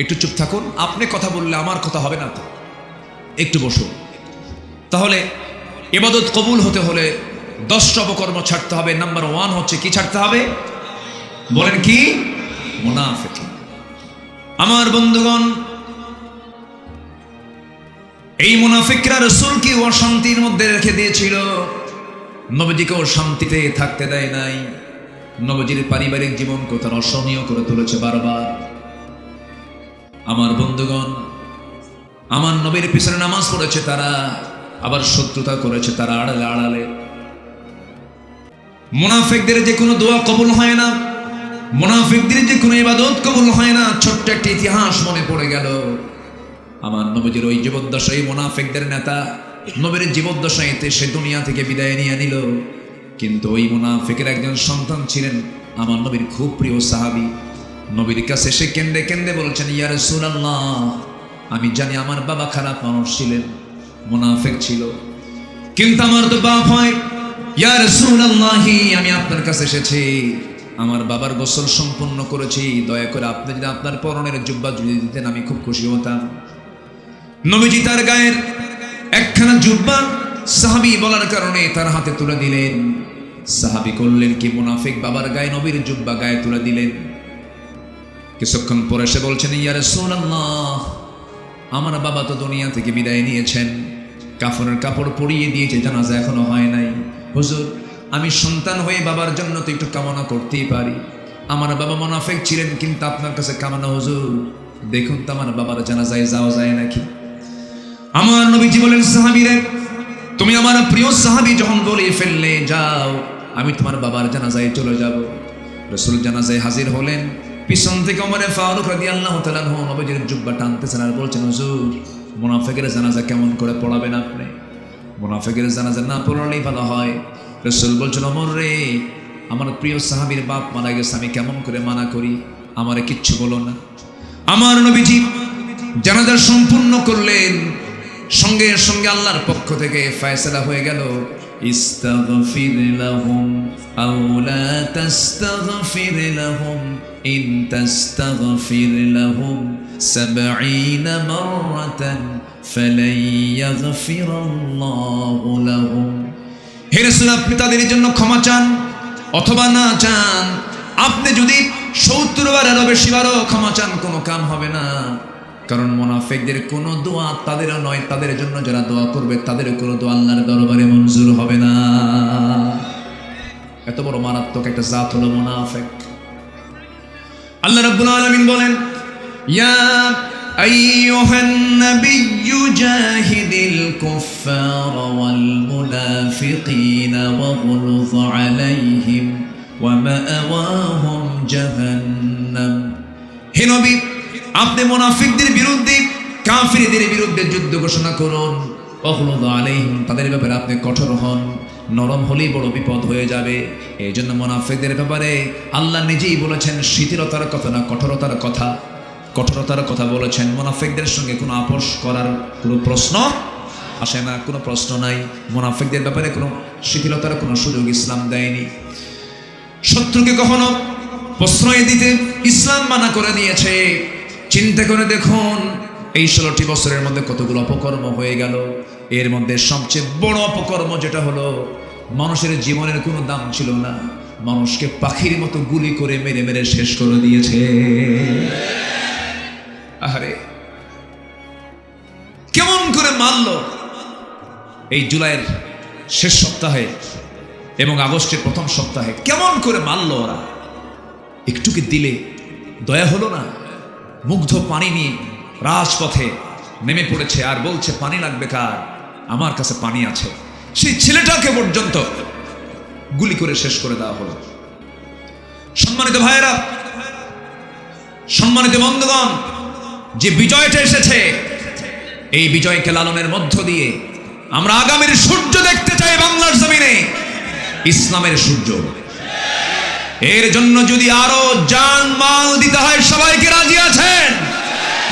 একটু চুপ থাকুন, আপনি কথা বললে আমার কথা হবে না তো, একটু বসুন। তাহলে ইবাদত কবুল হতে হলে 10টা অপকর্ম ছাড়তে হবে। নাম্বার 1 হচ্ছে কি ছাড়তে হবে? বলেন কি? মুনাফিকি। আমার বন্ধুগণ, এই মুনাফিকরা রাসূলকে অশান্তির মধ্যে রেখে দিয়েছিল, নবীজিকেও শান্তিতে থাকতে দেয় নাই। নবীজির পারিবারিক জীবনকে তারা অসহনীয় করে তুলেছে বারবার। আমার বন্ধুগণ, আমার নবীর পিছনে নামাজ পড়েছে তারা, আবার শত্রুতা করেছে তারা আড়ালে আড়ালে। মুনাফিকদের যে কোনো দোয়া কবুল হয় না, মুনাফিকদের যে কোনো ইবাদত কবুল হয় না। ছোট্ট একটা ইতিহাস মনে পড়ে গেল। আমার নবীজির ওই জীবদ্দশায় মুনাফিকদের নেতা নবীর জীবদ্দশায়তে সে দুনিয়া থেকে বিদায় নিয়ে নিল, কিন্তু ওই মুনাফিকের একজন সন্তান ছিলেন আমার নবীর খুব প্রিয় সাহাবী। নবীর কাছে সে কেন্দে কেন্দে বলছেন, ইয়া রাসূলুল্লাহ, আমি জানি আমার বাবা খারাপ মানুষ ছিলেন, মুনাফিক ছিল, কিন্তু আমার তো বাপ হয়। ইয়া রাসূলুল্লাহ, আমি আপনার কাছে এসেছি, আমার বাবার গোসল সম্পূর্ণ করেছি, দয়া করে আপনি যদি আপনার পরনের জুব্বা জুড়ে দিতেন আমি খুব খুশি হতাম। নবীজি তার গায়ের একখানা জুব্বা সাহাবী বলার কারণে তার হাতে তুলে দিলেন। সাহাবী করলেন কি, মুনাফিক বাবার গায়ে নবীর জুব্বা গায়ে তুলে দিলেন। কিছুক্ষণ পরে সে বলছেন, ইয়া রাসূলুল্লাহ, আমার বাবা তো দুনিয়া থেকে বিদায় নিয়েছেন, কাফনের কাপড় পরিয়ে দিয়েছে, জানাজা এখনো হয় নাই। হুজুর, আমি সন্তান হয়ে বাবার জন্য তো একটু কামনা করতেই পারি। আমার বাবা মুনাফিক ছিলেন, কিন্তু আপনার কাছে কামনা হুজুর, দেখুন তো আমার বাবার জানাজায় যাওয়া যায় নাকি। আমার নবীজি বলেন, সাহাবীরে, তুমি আমার প্রিয় সাহাবী যখন বলে ফেললে, যাও, আমি তোমার বাবার জানাজায় চলে যাব। রাসূল জানাজায় হাজির হলেন। পিছন থেকে ওমর ফারুক রাদিয়াল্লাহু তাআলা আনহু নবীজির জুব্বা টানতেছেন আর বলছেন, হুজুর, মুনাফিকের জানাজা কেমন করে পড়াবেন আপনি? মুনাফিকের জানাজা না পড়ালেই ভালো হয়। রাসূল বলছেন, ওমর রে, আমার প্রিয় সাহাবীর বাপ মারা গেছে, আমি কেমন করে মানা করি, আমারে কিচ্ছু বলো না। আমার নবীজি জানাজা সম্পূর্ণ করলেন। সঙ্গে সঙ্গে আল্লাহর পক্ষ থেকে ফয়সালা হয়ে গেল, ইস্তাগফির লাহুম আও লা তাস্তাগফির লাহুম ইন তাস্তাগফির লাহুম ৭০ মাররাতান ফালান ইয়াগফিরাল্লাহু লাহুম। হে রাসূল, আপনি তাদের জন্য ক্ষমা চান অথবা না চান, আপনি যদি ৭০ বারেরও বেশি বারও ক্ষমা চান, কোনো কাম হবে না। কারণ মুনাফিকদের কোনো দোয়া তাদেরও নয়, তাদের জন্য যারা দোয়া করবে তাদের কোনো দোয়া আল্লাহর দরবারে মঞ্জুর হবে না। এত বড় মারাত্মক একটা জাত হলো মুনাফিক। আল্লাহ রাব্বুল আলামিন বলেন, ইয়া আইয়ুহান নাবিয়্যু জাহিদিল কুফফার ওয়াল মুনাফিকিনা ওয়াগলুয আলাইহিম ওয়া মাআওয়াহুম জাহান্নাম। হে নবী, আপনি মুনাফিকদের বিরুদ্ধে, কাফিরদের বিরুদ্ধে যুদ্ধ ঘোষণা করুন। ওয়াগলুয আলাইহিম, তাদের ব্যাপারে আপনি কঠোর হন, নরম হলেই বড় বিপদ হয়ে যাবে। এই জন্য মুনাফিকদের ব্যাপারে আল্লাহ নিজেই বলেছেন শিথিলতার কথা না, কঠোরতার কথা। কঠোরতার কথা বলেছেন। মুনাফিকদের সঙ্গে কোনো আপোষ করার কোনো প্রশ্ন আসে না, কোনো প্রশ্ন নাই। মুনাফিকদের ব্যাপারে কোনো শিথিলতার কোনো সুযোগ ইসলাম দেয়নি। শত্রুকে কখনো প্রশ্রয় দিতে ইসলাম মানা করে দিয়েছে। চিন্তা করে দেখুন, এই 16টি বছরের মধ্যে কতগুলো অপকর্ম হয়ে গেল। এর মধ্যে সবচেয়ে বড় অপকর্ম যেটা হলো, মানুষের জীবনের কোনো দাম ছিল না, মানুষকে পাখির মতো গুলি করে মেরে মেরে শেষ করে দিয়েছে। আরে কেমন করে মারলো! এই জুলাইয়ের শেষ সপ্তাহে এবং আগস্টের প্রথম সপ্তাহে কেমন করে মারলো ওরা! একটু কি দিলে দয়া হলো না? মুগ্ধ পানি নিয়ে রাজপথে নেমে পড়েছে আর বলছে, পানি লাগবে কার? আমার কাছে পানি আছে। সেই ছেলেটাকে পর্যন্ত গুলি করে শেষ করে দেওয়া হলো। সম্মানিত ভাইয়েরা, সম্মানিত বন্ধুগণ, যে বিজয়টা এসেছে, এই বিজয়কে লালনের মধ্য দিয়ে আমরা আগামীর সূর্য দেখতে চাই বাংলার জমিনে, ইসলামের সূর্য। এর জন্য যদি আরো জান মাল দিতে হয়, সবাইকে রাজি আছেন?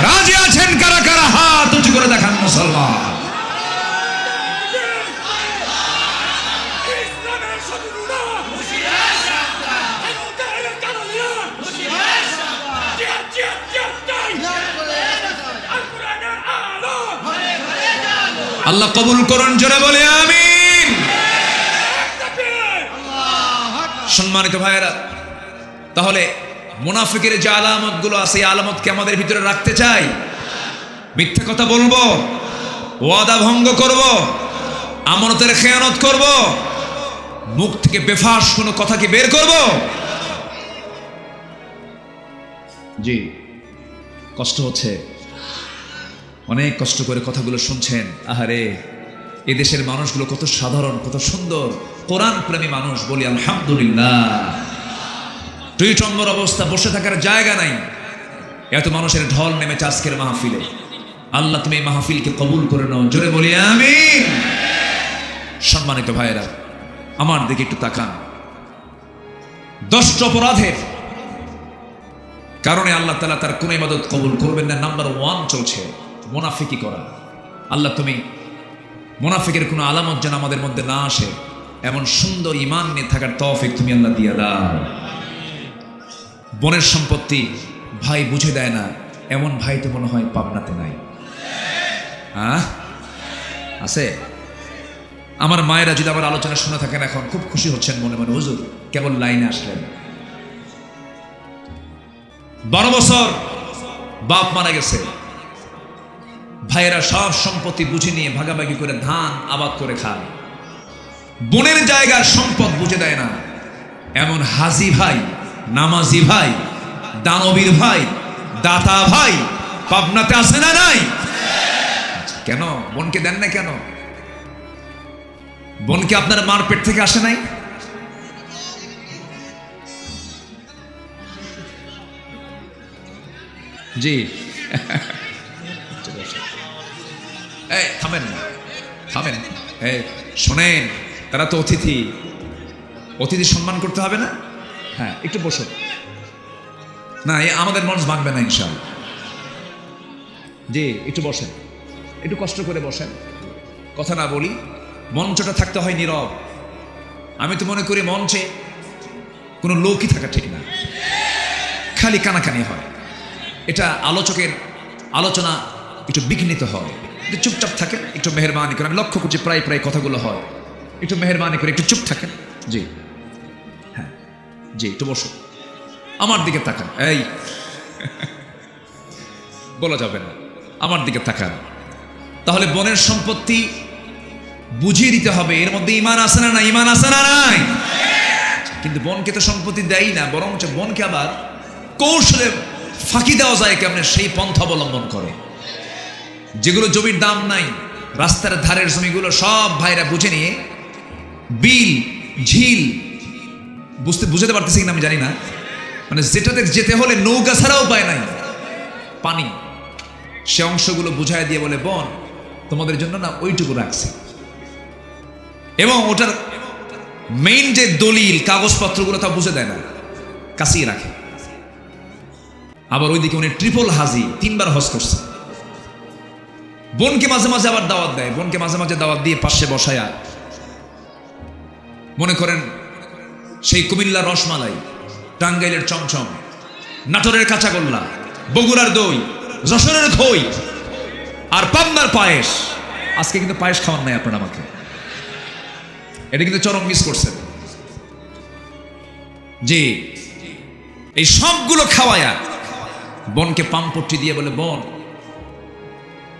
রাজি আছেন কারা কারা? হাত উঁচু করে দেখান মুসলমান। আল্লাহ কবুল করুন, জোরে বলে আমিন। সম্মানিত ভাইয়েরা, তাহলে মুনাফিকের যে আলামত গুলো আছে, এই আলামতকে আমাদের ভিতরে রাখতে চাই। মিথ্যা কথা বলবো? ওয়াদা ভঙ্গ করব, আমানতের খেয়ানত করব, মুখ থেকে বেফাস কোনো কথা কি বের করব? জি, কষ্ট হচ্ছে, অনেক কষ্ট করে কথাগুলো শুনছেন। আহারে, এদেশের মানুষগুলো কত সাধারণ, কত সুন্দর, কোরআন প্রেমী মানুষ, বলি আলহামদুলিল্লাহ। টুইটম্বর অবস্থা, বসে থাকার জায়গা নাই, এত মানুষের ঢল নেমেছে আজকের মাহফিলে। আল্লাহ তুমি এই মাহফিলকে কবুল করে নাও, জোরে বলি আমিন। সম্মানিত ভাইয়েরা, আমার দিকে একটু তাকান। 10টা অপরাধের কারণে আল্লাহ তাআলা তার কোন ইবাদত কবুল করবেন না। নাম্বার 1 চলছে মুনাফিকি করা। আল্লাহ তুমি মুনাফিকের কোনো আলামত যেন আমাদের মধ্যে না আসে, এমন সুন্দর ঈমান নিয়ে থাকার তৌফিক তুমি আল্লাহ দিয়ে দাও। বোনের সম্পত্তি ভাই বুঝে দেয় না, এমন ভাই তো মনে হয় পাবনাতে নাই। আছে? আমার মায়েরা যদি আমার আলোচনা শুনে থাকেন, এখন খুব খুশি হচ্ছেন মনে মনে, হুজুর কেবল লাইনে আসলেন। 12 বছর বাপ মারা গেছে, ভাইয়েরা সব সম্পত্তি বুঝে নিয়ে ভাগাভাগি করে ধান আবাদ করে খায়, বোনের জায়গার সম্পদ বুঝে দেয় না। এমন হাজি ভাই, নামাজি ভাই, দানবীর ভাই, দাতা ভাই পাবনাতে আসে না নাই? কেন বোনকে দেন না? কেন বোনকে আপনার মার পেট থেকে আসে নাই? জি, এই থামেন থামেন, এই শোনেন, তারা তো অতিথি, অতিথি সম্মান করতে হবে না? হ্যাঁ, একটু বসো না, আমাদের মন ভাঙবে না ইনশাআল্লাহ। জি, একটু বসেন, একটু কষ্ট করে বসেন, কথা না বলি। মঞ্চটা থাকতে হয় নীরব। আমি তো মনে করি মঞ্চে কোনো লোকই থাকা ঠিক না, খালি কানাকানি হয়। এটা আলোচকের আলোচনা একটু বিঘ্নিত হয়। চুপচাপ থাকেন, একটু মেহরবানি করে। আমি লক্ষ্য করছি প্রায় প্রায় কথাগুলো হয়, একটু মেহরবানি করে একটু চুপ থাকেন। জি, হ্যাঁ, জি, একটু বসো, আমার দিকে তাকান। এই বলা যাবে না, আমার দিকে তাকান। তাহলে বোনের সম্পত্তি বুঝিয়ে দিতে হবে, এর মধ্যে ঈমান আছে না না? ঈমান আছে না নাই? কিন্তু বোনকে তো সম্পত্তি দেয় না, বরং বোনকে আবার কৌশলে ফাঁকি দেওয়া যায় কেমন, সেই পন্থা অবলম্বন করে। যেগুলো জমির দাম নাই, রাস্তার ধারের জমিগুলো সব ভাইরা বুঝে নিয়ে বিল ঝিল বুঝতে পারতেছি কিনা আমি জানি না, মানে যেটাতে যেতে হলে নৌকা ছাড়াও উপায় নাই, পানি, সে অংশগুলো বুঝায় দিয়ে বলে, বোন তোমাদের জন্য না ওইটুকু রাখছে। এবং ওটার মেইন যে দলিল কাগজপত্রগুলো তা বুঝে দেয় না, কাছেই রাখে। আবার ওইদিকে উনি ট্রিপল হাজি, 3 বার হজ করছে। বোনকে মাঝে মাঝে আবার দাওয়াত দেয়, বোনকে মাঝে মাঝে দাওয়াত দিয়ে পাশে বসায়া, মনে করেন সেই কুমিল্লার রসমালাই, টাঙ্গাইলের চমচম, নাটোরের কাঁচাগোল্লা, বগুড়ার দই, যশোরের খই আর পাবনার পায়েস। আজকে কিন্তু পায়েস খাওয়ান নাই আপনারা আমাকে, এটা কিন্তু চরম মিস করছেন। জি, এই সবগুলো খাওয়ায়া বোনকে পামপট্টি দিয়ে বলে, বোন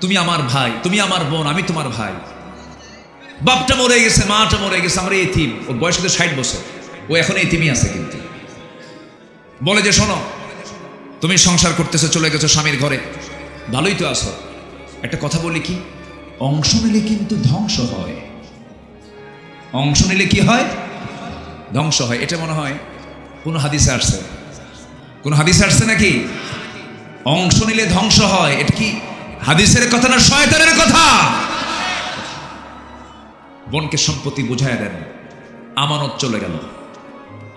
তুমি আমার ভাই, তুমি আমার বোন, আমি তোমার ভাই। বাপটা মরে গেছে, মাটা মরে গেছে, আমরা এতিম। ওর বয়স কিন্তু 60 বছর, ও এখন এতিমই আছে। কিন্তু বলে যে, শোনো তুমি সংসার করতেছো, চলে গেছো স্বামীর ঘরে, ভালোই তো আছো। একটা কথা বলি কি, অংশ নিলে কিন্তু ধ্বংস হয়। অংশ নিলে কি হয়? ধ্বংস হয়। এটা মনে হয় কোন হাদিসে আসছে, কোন হাদিসে আসছে নাকি? অংশ নিলে ধ্বংস হয়, এটা কি হাদিসের কথা না শয়তানের কথা? বোনকে সম্পত্তি বুঝায় দেন, আমানত চলে গেল,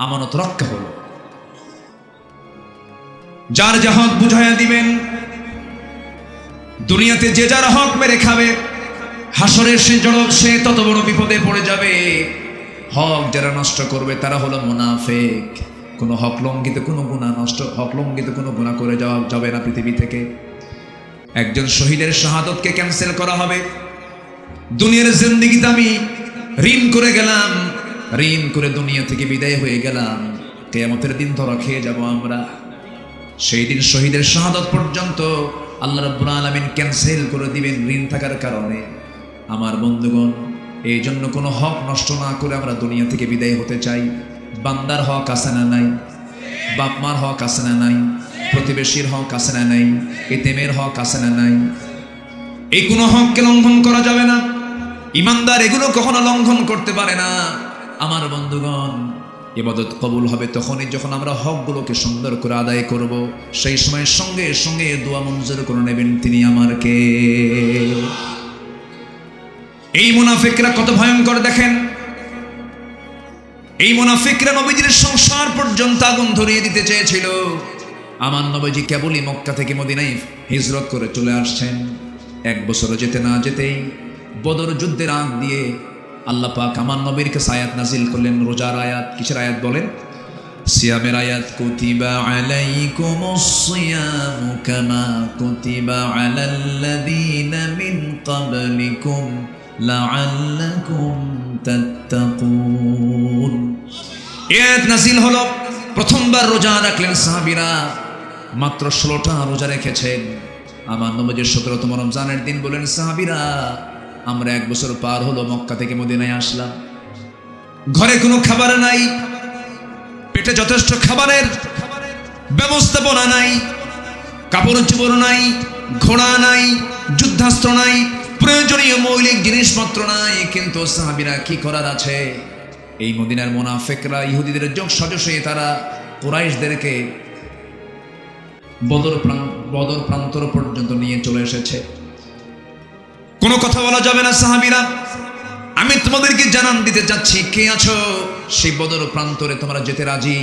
আমানত রক্ষা হলো। যার যা হক বুঝাইয়া দিবেন, দুনিয়াতে যে যার হক মেরে খাবে, হাসরের সে জড়ক, সে তত বড় বিপদে পড়ে যাবে। হক যারা নষ্ট করবে তারা হলো মুনাফিক। কোনো হক লঙ্ঘিত, কোনো গুনাহ নষ্ট, হক লঙ্ঘিত কোনো গুনাহ করে যাওয়া যাবে না পৃথিবী থেকে। একজন শহীদের শাহাদতকে ক্যান্সেল করা হবে। দুনিয়ার জিন্দেগিতে আমি ঋণ করে গেলাম, ঋণ করে দুনিয়া থেকে বিদায় হয়ে গেলাম, কিয়ামতের দিন ধরা খেয়ে যাব আমরা। সেই দিন শহীদের শাহাদত পর্যন্ত আল্লাহ রাব্বুল আলামিন ক্যান্সেল করে দিবেন ঋণ থাকার কারণে। আমার বন্ধুগণ, এই জন্য কোনো হক নষ্ট না করে আমরা দুনিয়া থেকে বিদায় হতে চাই। বান্দার হক আছে না নাই? বাপ মার হক আছে না নাই? প্রতিবেশীর হক আছে না নাই? এতিমের হক আছে না নাই? এই কোনো হককে লঙ্ঘন করা যাবে না। ইমানদার এগুলো কখনো লঙ্ঘন করতে পারে না। আমার বন্ধুগণ, ইবাদত কবুল হবে তখনই যখন আমরা হকগুলোকে সুন্দর করে আদায় করব। সেই সময় সঙ্গে সঙ্গে দোয়া মঞ্জুর করে নেবেন তিনি আমার কে। এই মুনাফিকরা কত ভয়ঙ্কর দেখেন। এই মুনাফিকরা নবীজির সংসার পর্যন্ত আগুন ধরিয়ে দিতে চেয়েছিল। আমার নবীজি কেবলই মক্কা থেকে মদিনায় হিজরত করে চলে আসছেন। 1 বছর যেতে না যেতেই বদর যুদ্ধের আগ দিয়ে আল্লাহ পাক আমার নবীর কাছে আয়াত নাজিল করলেন, রোজার আয়াত। কিসের আয়াত বলেন? সিয়ামের আয়াত। কুতিবা আলাইকুমুস সিয়ামু কামা কুতিবা আলাল্লাযীনা মিন ক্বাবলিকুম লাআল্লাকুম তাত্তাকুন। আয়াত নাজিল হলো, প্রথমবার রোজা রাখলেন সাহাবীরা। মাত্র 16টা রোজা রেখেছেন। আমার নবীজির 17তম রমজানের দিন বলেন, সাহাবীরা আমরা 1 বছর পার হলো মক্কা থেকে মদিনায় আসলাম, ঘরে কোনো খাবার নাই, পেটে যথেষ্ট খাবারের ব্যবস্থাপনা নাই, কাপড় চোপড় নাই, ঘোড়া নাই, যুদ্ধাস্ত্র নাই, প্রয়োজনীয় মৌলিক জিনিসপত্র নাই। কিন্তু সাহাবীরা কি করার আছে? এই মদিনার মুনাফিকরা ইহুদিদের যোগ সদস্য হয়ে তারা কুরাইশদেরকে বদর প্রান্তর পর্যন্ত নিয়ে চলে এসেছে। কোনো কথা বলা যাবে না। সাহাবীরা, আমি তোমাদেরকে জানান দিতে যাচ্ছি, কে আছো সেই বদর প্রান্তরে তোমরা যেতে রাজি?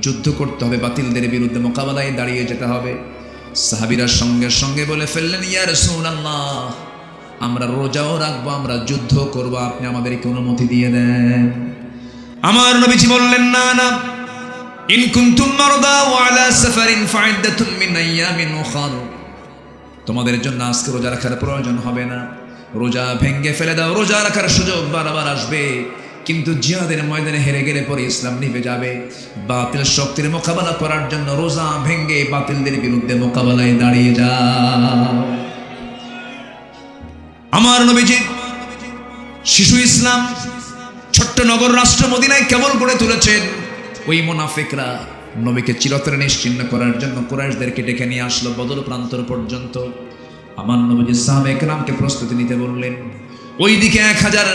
যুদ্ধ করতে হবে, বাতিলদের বিরুদ্ধে মোকাবেলায় দাঁড়িয়ে যেতে হবে। সাহাবীরা সঙ্গে সঙ্গে বলে ফেললেন, ইয়া রাসূলুল্লাহ, আমরা রোজাও রাখবো, আমরা যুদ্ধ করব, আপনি আমাদেরকে অনুমতি দিয়ে দেন। আমার নবীজি বললেন, না না, ইন কুনতুম মারদা ওয়া আলা সাফারিন ফাইদ্দাতুম মিন আইয়ামিন উখার, তোমাদের জন্য আজকে রোজা রাখার প্রয়োজন হবে না, রোজা ভেঙ্গে ফেলে দাও। রোজা রাখার সুযোগ বারবার আসবে, কিন্তু জিহাদের ময়দানে হেরে গেলে পরে ইসলাম নিভে যাবে। বাতিল শক্তির মোকাবেলা করার জন্য রোজা ভেঙ্গে বাতিলদের বিরুদ্ধে মোকাবেলায় দাঁড়িয়ে যাও। আমার নবীজি শিশু ইসলাম ছোট্ট নগর রাষ্ট্র মদিনায় কেবল গড়ে তুলেছেন। ওই মুনাফিকরা নবীকে চিরতরে নিশ্চিহ্ন করার জন্য কুরাইশদেরকে ডেকে নিয়ে আসলো বদর প্রান্তর পর্যন্ত। আমার নবীজি সাহাবায়ে কেরামকে প্রস্তুতি নিতে বললেন। ওইদিকে 1000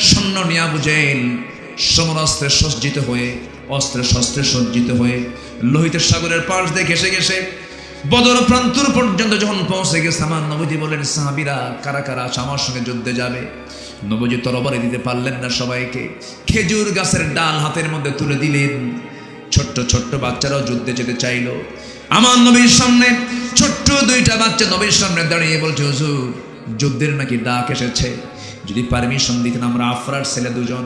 সৈন্য নিয়ে আবু জেহেল সমরাস্ত্রে সজ্জিত হয়ে, অস্ত্রে শস্ত্রে সজ্জিত হয়ে লোহিত সাগরের পাশ দিয়ে ঘেসে ঘেসে বদর প্রান্তর পর্যন্ত যখন পৌঁছে গেছে, আমার নবীজি বলেন, সাহাবীরা কারা কারা আমার সঙ্গে যুদ্ধে যাবে? নবীজি তরবারি দিতে পারলেন না সবাইকে। খেজুর গাছের ডাল হাতের মধ্যে তুলে দিলেন। ছোট্ট ছোট্ট বাচ্চারাও যুদ্ধে যেতে চাইল। আমার নবীর সামনে ছোট্ট 2টা বাচ্চা নবীর সামনে দাঁড়িয়ে বলছে, হুজুর যুদ্ধের নাকি ডাক এসেছে, যদি পারমিশন দিতেন। আমরা আফরার ছেলে 2জন,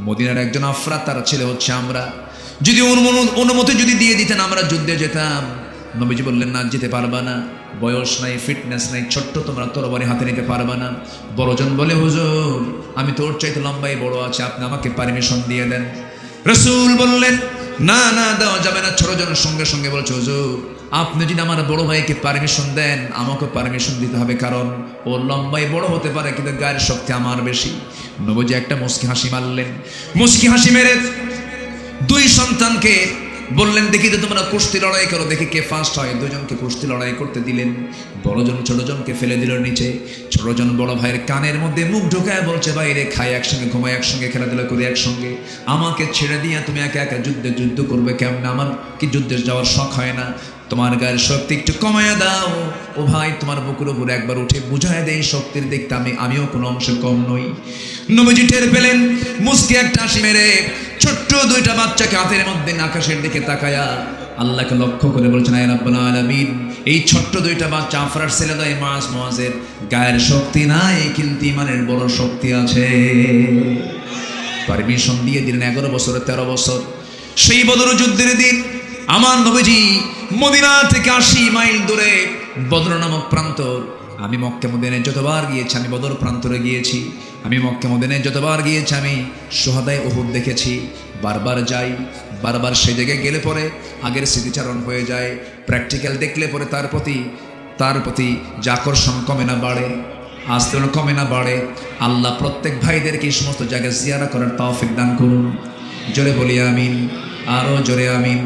মদিনার একজন আফরা, তার ছেলে হচ্ছে আমরা, যদি অনুমতি যদি দিয়ে দিতেন আমরা যুদ্ধে যেতাম। নবীজি বললেন, না, যেতে পারবা না, বয়স নাই, ফিটনেস নাই, ছোট্ট তোমরা তরবারি হাতে নিতে পারবা না। বড়জন বলে, হুজুর আমি তোর চাইতে লম্বাই বড় আছে, আপনি আমাকে পারমিশন দিয়ে দেন। রাসূল বললেন, না না, দেওয়া যাবে না। ছোটজনের সঙ্গে সঙ্গে বলছে, হুজুর আপনি যদি আমার বড় ভাইকে পারমিশন দেন, আমাকে পারমিশন দিতে হবে, কারণ ও লম্বাই বড় হতে পারে কিন্তু গায়ের শক্তি আমার বেশি। নবীজি একটা মুচকি হাসি মারলেন। মুচকি হাসি মেরে 2 সন্তানকে বললেন, দেখি তো তোমরা কুস্তি লড়াই করো, দেখি কে ফার্স্ট হয়। 2জনকে কুস্তি লড়াই করতে দিলেন। বড়জন ছোটজনকে ফেলে দিল নিচে। ছোটজন বড় ভাইয়ের কানের মধ্যে মুখ ঢোকায় বলছে, বাইরে খাই একসঙ্গে, ঘুমাই একসঙ্গে, খেলাধুলা করি একসঙ্গে, আমাকে ছেড়ে দিয়ে তুমি একা একা যুদ্ধ করবে কেমন? আমার কি যুদ্ধে যাওয়ার শখ হয় না? তোমার গায়ের শক্তি একটু কমায় দাও। ও ভাই, তোমার বুকের উপর একবার উঠে বুঝায় দেয় শক্তির দেখতে আমিও কোনো অংশে কম নই। নবীজি টের পেলেন, মুস্কি একটা হাসি মেরে ছোট্ট 2টা বাচ্চাকে হাতের মধ্যে আকাশের দিকে তাকায়া আল্লাহকে লক্ষ্য করে বলছেন, আয় রাব্বুল আলামিন, এই ছোট্ট 2টা বাচ্চা আফরার ছেলে দেয় মুআজের গায়ের শক্তি নাই, কিন্তু ইমানের বড় শক্তি আছে। পারমিশন দিয়ে দিলেন। 11 বছর 13 বছর সেই বদর যুদ্ধের দিন আমার নবীজি মদিনা থেকে 80 মাইল দূরে বদর নামক প্রান্তর। আমি মক্কা মদিনায় যতবার গিয়েছি, আমি বদর প্রান্তরে গিয়েছি। আমি মক্কা মদিনায় যতবার গিয়েছি, আমি শুহাদায়ে উহুদ দেখেছি। বারবার যাই, বারবার সেই জায়গায় গেলে পরে আগের স্মৃতিচারণ হয়ে যায়। প্র্যাকটিক্যাল দেখলে পরে তার প্রতি তার প্রতি যে আকর্ষণ কমে না বাড়ে, আস্তে কমে না বাড়ে। আল্লাহ প্রত্যেক ভাইদেরকে এই সমস্ত জায়গায় জিয়ারা করার তৌফিক দান করুন। জোরে বলি আমিন, আরো জোরে আমিন।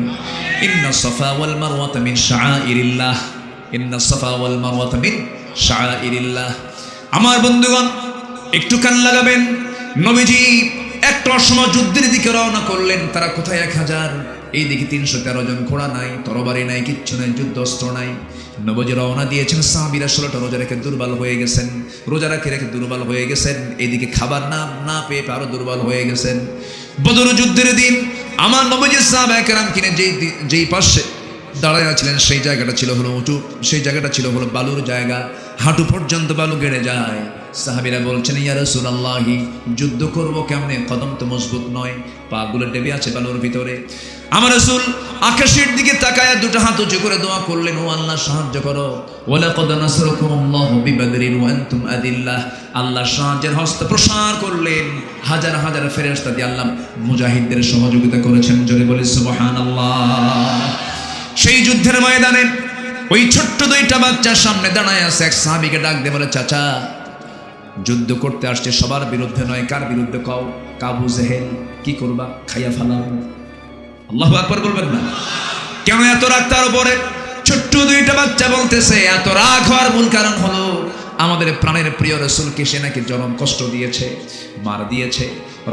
ইন্না সাফা ওয়াল মারওয়াতা মিন শাআইরিল্লাহ, ইন্না সাফা ওয়াল মারওয়াতা মিন শাআইরিল্লাহ। আমার বন্ধুগণ, একটু কান লাগাবেন। নবীজি একটা সময় যুদ্ধের দিকে রওনা করলেন। তারা কোথায় 1000, এইদিকে 313 জন, ঘোড়া নাই, তরবারি নাই, কিচ্ছু নাই, যুদ্ধস্ত্র নাই। নবীজি রওনা দিয়েছেন, সাহাবীরা 16টা রোজা রেখে দুর্বল হয়ে গেছেন, রোজা রেখে দুর্বল হয়ে গেছেন। এইদিকে খাবার না পেয়ে আরো দুর্বল হয়ে গেছেন। বদর যুদ্ধের দিন আমার নবীজি সাহাবায়ে কেরাম কিনে যেই পাশে দাঁড়ায় আছিলেন সেই জায়গাটা ছিল হলো উঁচু, সেই জায়গাটা ছিল হলো বালুর জায়গা, হাঁটু পর্যন্ত বালু গেড়ে যায়। সাহাবীরা বলছেন, ইয়া রাসূলুল্লাহি, যুদ্ধ করব কেমনে? কদম তো মজবুত নয়, পাগুলো ডেবে আছে বালুর ভিতরে। আমার রাসূল আকাশের দিকে তাকায় দুটো হাত উঁচু করে দোয়া করলেন, ও আল্লাহ সাহায্য করো। ওয়ালাকাদ নাসারাকুমুল্লাহু বিবাদরিন ওয়া আনতুম আদিল্লাহ। আল্লাহ সাহায্যের হস্ত প্রসার করলেন, হাজার হাজার ফেরেশতা দিয়ে আল্লাহ মুজাহিদদের সহযোগিতা করেছেন। জোরে বলি সুবহানাল্লাহ। সেই যুদ্ধের ময়দানে ওই ছোট্ট দুইটা বাচ্চার সামনে দাঁড়ায় আছে। এক সাহাবীকে ডাক দিয়ে বলে, চাচা, যুদ্ধ করতে আসছে সবার বিরুদ্ধে নয়, কার বিরুদ্ধে কও? আবু জেহেল। কি করবা? খাইয়া ফেলাও। আল্লাহু আকবার বলবেন না? কেন এত রাগ তার উপরে? ছোট্ট দুইটা বাচ্চা বলতেছে, এত রাগ হওয়ার মূল কারণ হলো আমাদের প্রাণের প্রিয় রাসূলকে সে নাকি চরম কষ্ট দিয়েছে, মার দিয়েছে,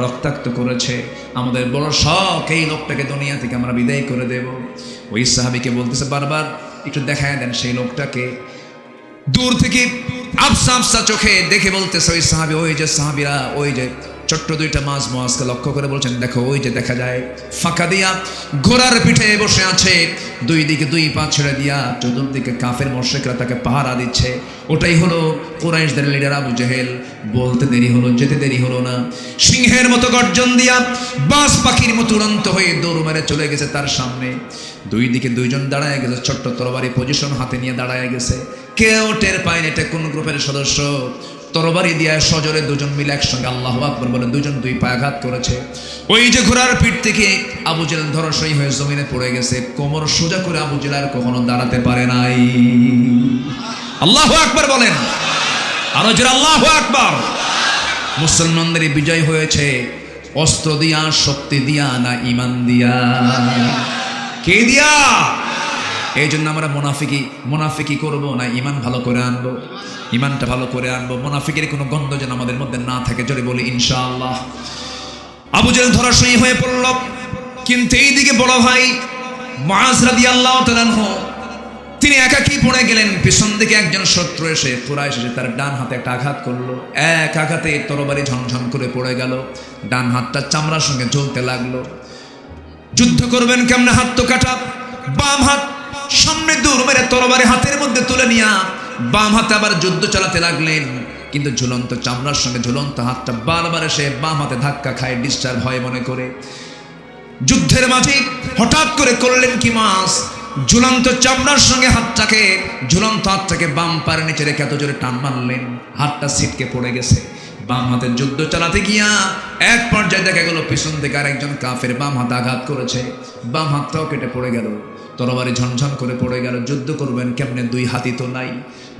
রক্তাক্ত করেছে। আমাদের বড় শখ এই লোকটাকে দুনিয়া থেকে আমরা বিদায় করে দেব। ওই সাহাবীকে বলতেছে বারবার, একটু দেখায় দেন সেই লোকটাকে। দূর থেকে আফসা আফসা চোখে দেখে বলতেছে ওই সাহাবী, ওই যে সাহাবীরা, ওই যে ছোট্ট দুইটা মাছ মোয়াজকে লক্ষ্য করে বলছেন, দেখো ওই যে দেখা যায় ফাঁকা দিয়া ঘোড়ার পিঠে বসে আছে, দুই দিকে দুই পা ছেড়ে দিয়া চতুর্দিকে কাফের মুশরিকরা তাকে পাহারা দিচ্ছে। ওটাই হলো কুরাইশদের লিডার আবু জেহেল। বলতে দেরি হলো, যেতে দেরি হলো না, সিংহের মতো গর্জন দিয়া বাজ পাখির মতো উড়ন্ত হয়ে দৌড় মেরে চলে গেছে তার সামনে। দুই দিকে দুইজন দাঁড়ায় গেছে, ছোট্ট তরবারি পজিশন হাতে নিয়ে দাঁড়ায় গেছে। কেউ টের পায়নি এটা কোন গ্রুপের সদস্য। তরবারি দিয়ে সজরে দুজন মিলে একসঙ্গে আল্লাহু আকবার বলে দুজন দুই পায়ে আঘাত করেছে। ওই যে ঘোড়ার পিঠ থেকে আবু জেহেল ধরাশয়ী হয়ে জমিনে পড়ে গেছে। কোমর সোজা করে আবু জেহেল আর কখনো দাঁড়াতে পারে নাই। আল্লাহু আকবার বলেন, আরো জোরে আল্লাহু আকবার। মুসলমানদের বিজয় হয়েছে অস্ত্র দিয়া, শক্তি দিয়া, না ঈমান দিয়া? কে দিয়া? এই জন্য আমরা মুনাফিকি করব না, ঈমান ভালো করে আনবো, ঈমানটা ভালো করে আনবো। মুনাফিকের কোনো গন্ধ যেন আমাদের মধ্যে না থাকে। জোরে বলি ইনশাআল্লাহ। আবু জেহেল ধরাশয়ী হয়ে পড়ল, কিন্তু এইদিকে বড় ভাই মুআজ রাদিয়াল্লাহু তাআলা আনহু তিনি একাকী পড়ে গেলেন। পিছন থেকে একজন শত্রু এসে কুরাইশ এসে তার ডান হাতে একটা আঘাত করলো। এক আঘাতে তরবারি ঝনঝন করে পড়ে গেল। ডান হাতটা চামড়ার সঙ্গে জ্বলতে লাগলো। যুদ্ধ করবেন কেমনে? হাত তো কাটা। বাম হাত সামনে দূর মেরে তরবারি হাতের মধ্যে তুলে নিয়া বাম হাতে আবার যুদ্ধ চালাতে লাগলেন। কিন্তু ঝুলন্ত চামড়ার সঙ্গে ঝুলন্ত হাতটা বারবার এসে বাম হাতে ধাক্কা খায়, ডিসচার্জ হয় মনে করে। যুদ্ধের মাঝে হঠাৎ করে করলেন কি মাস, ঝুলন্ত চামড়ার সঙ্গে হাতটাকে, ঝুলন্ত হাতটাকে বাম পায়ের নিচে রেখে এত জোরে টান মারলেন, হাতটা ছিটকে পড়ে গেছে। বাম হাতে যুদ্ধ চালাতে গিয়া এক পর্যায়ে দেখা গেল পিছন থেকে আরেকজন কাফের বাম হাতে আঘাত করেছে, বাম হাতটাও কেটে পড়ে গেল, তরবারি ঝনঝন করে পড়ে গেল। যুদ্ধ করবেন কেমনে? দুই হাতই তো নাই।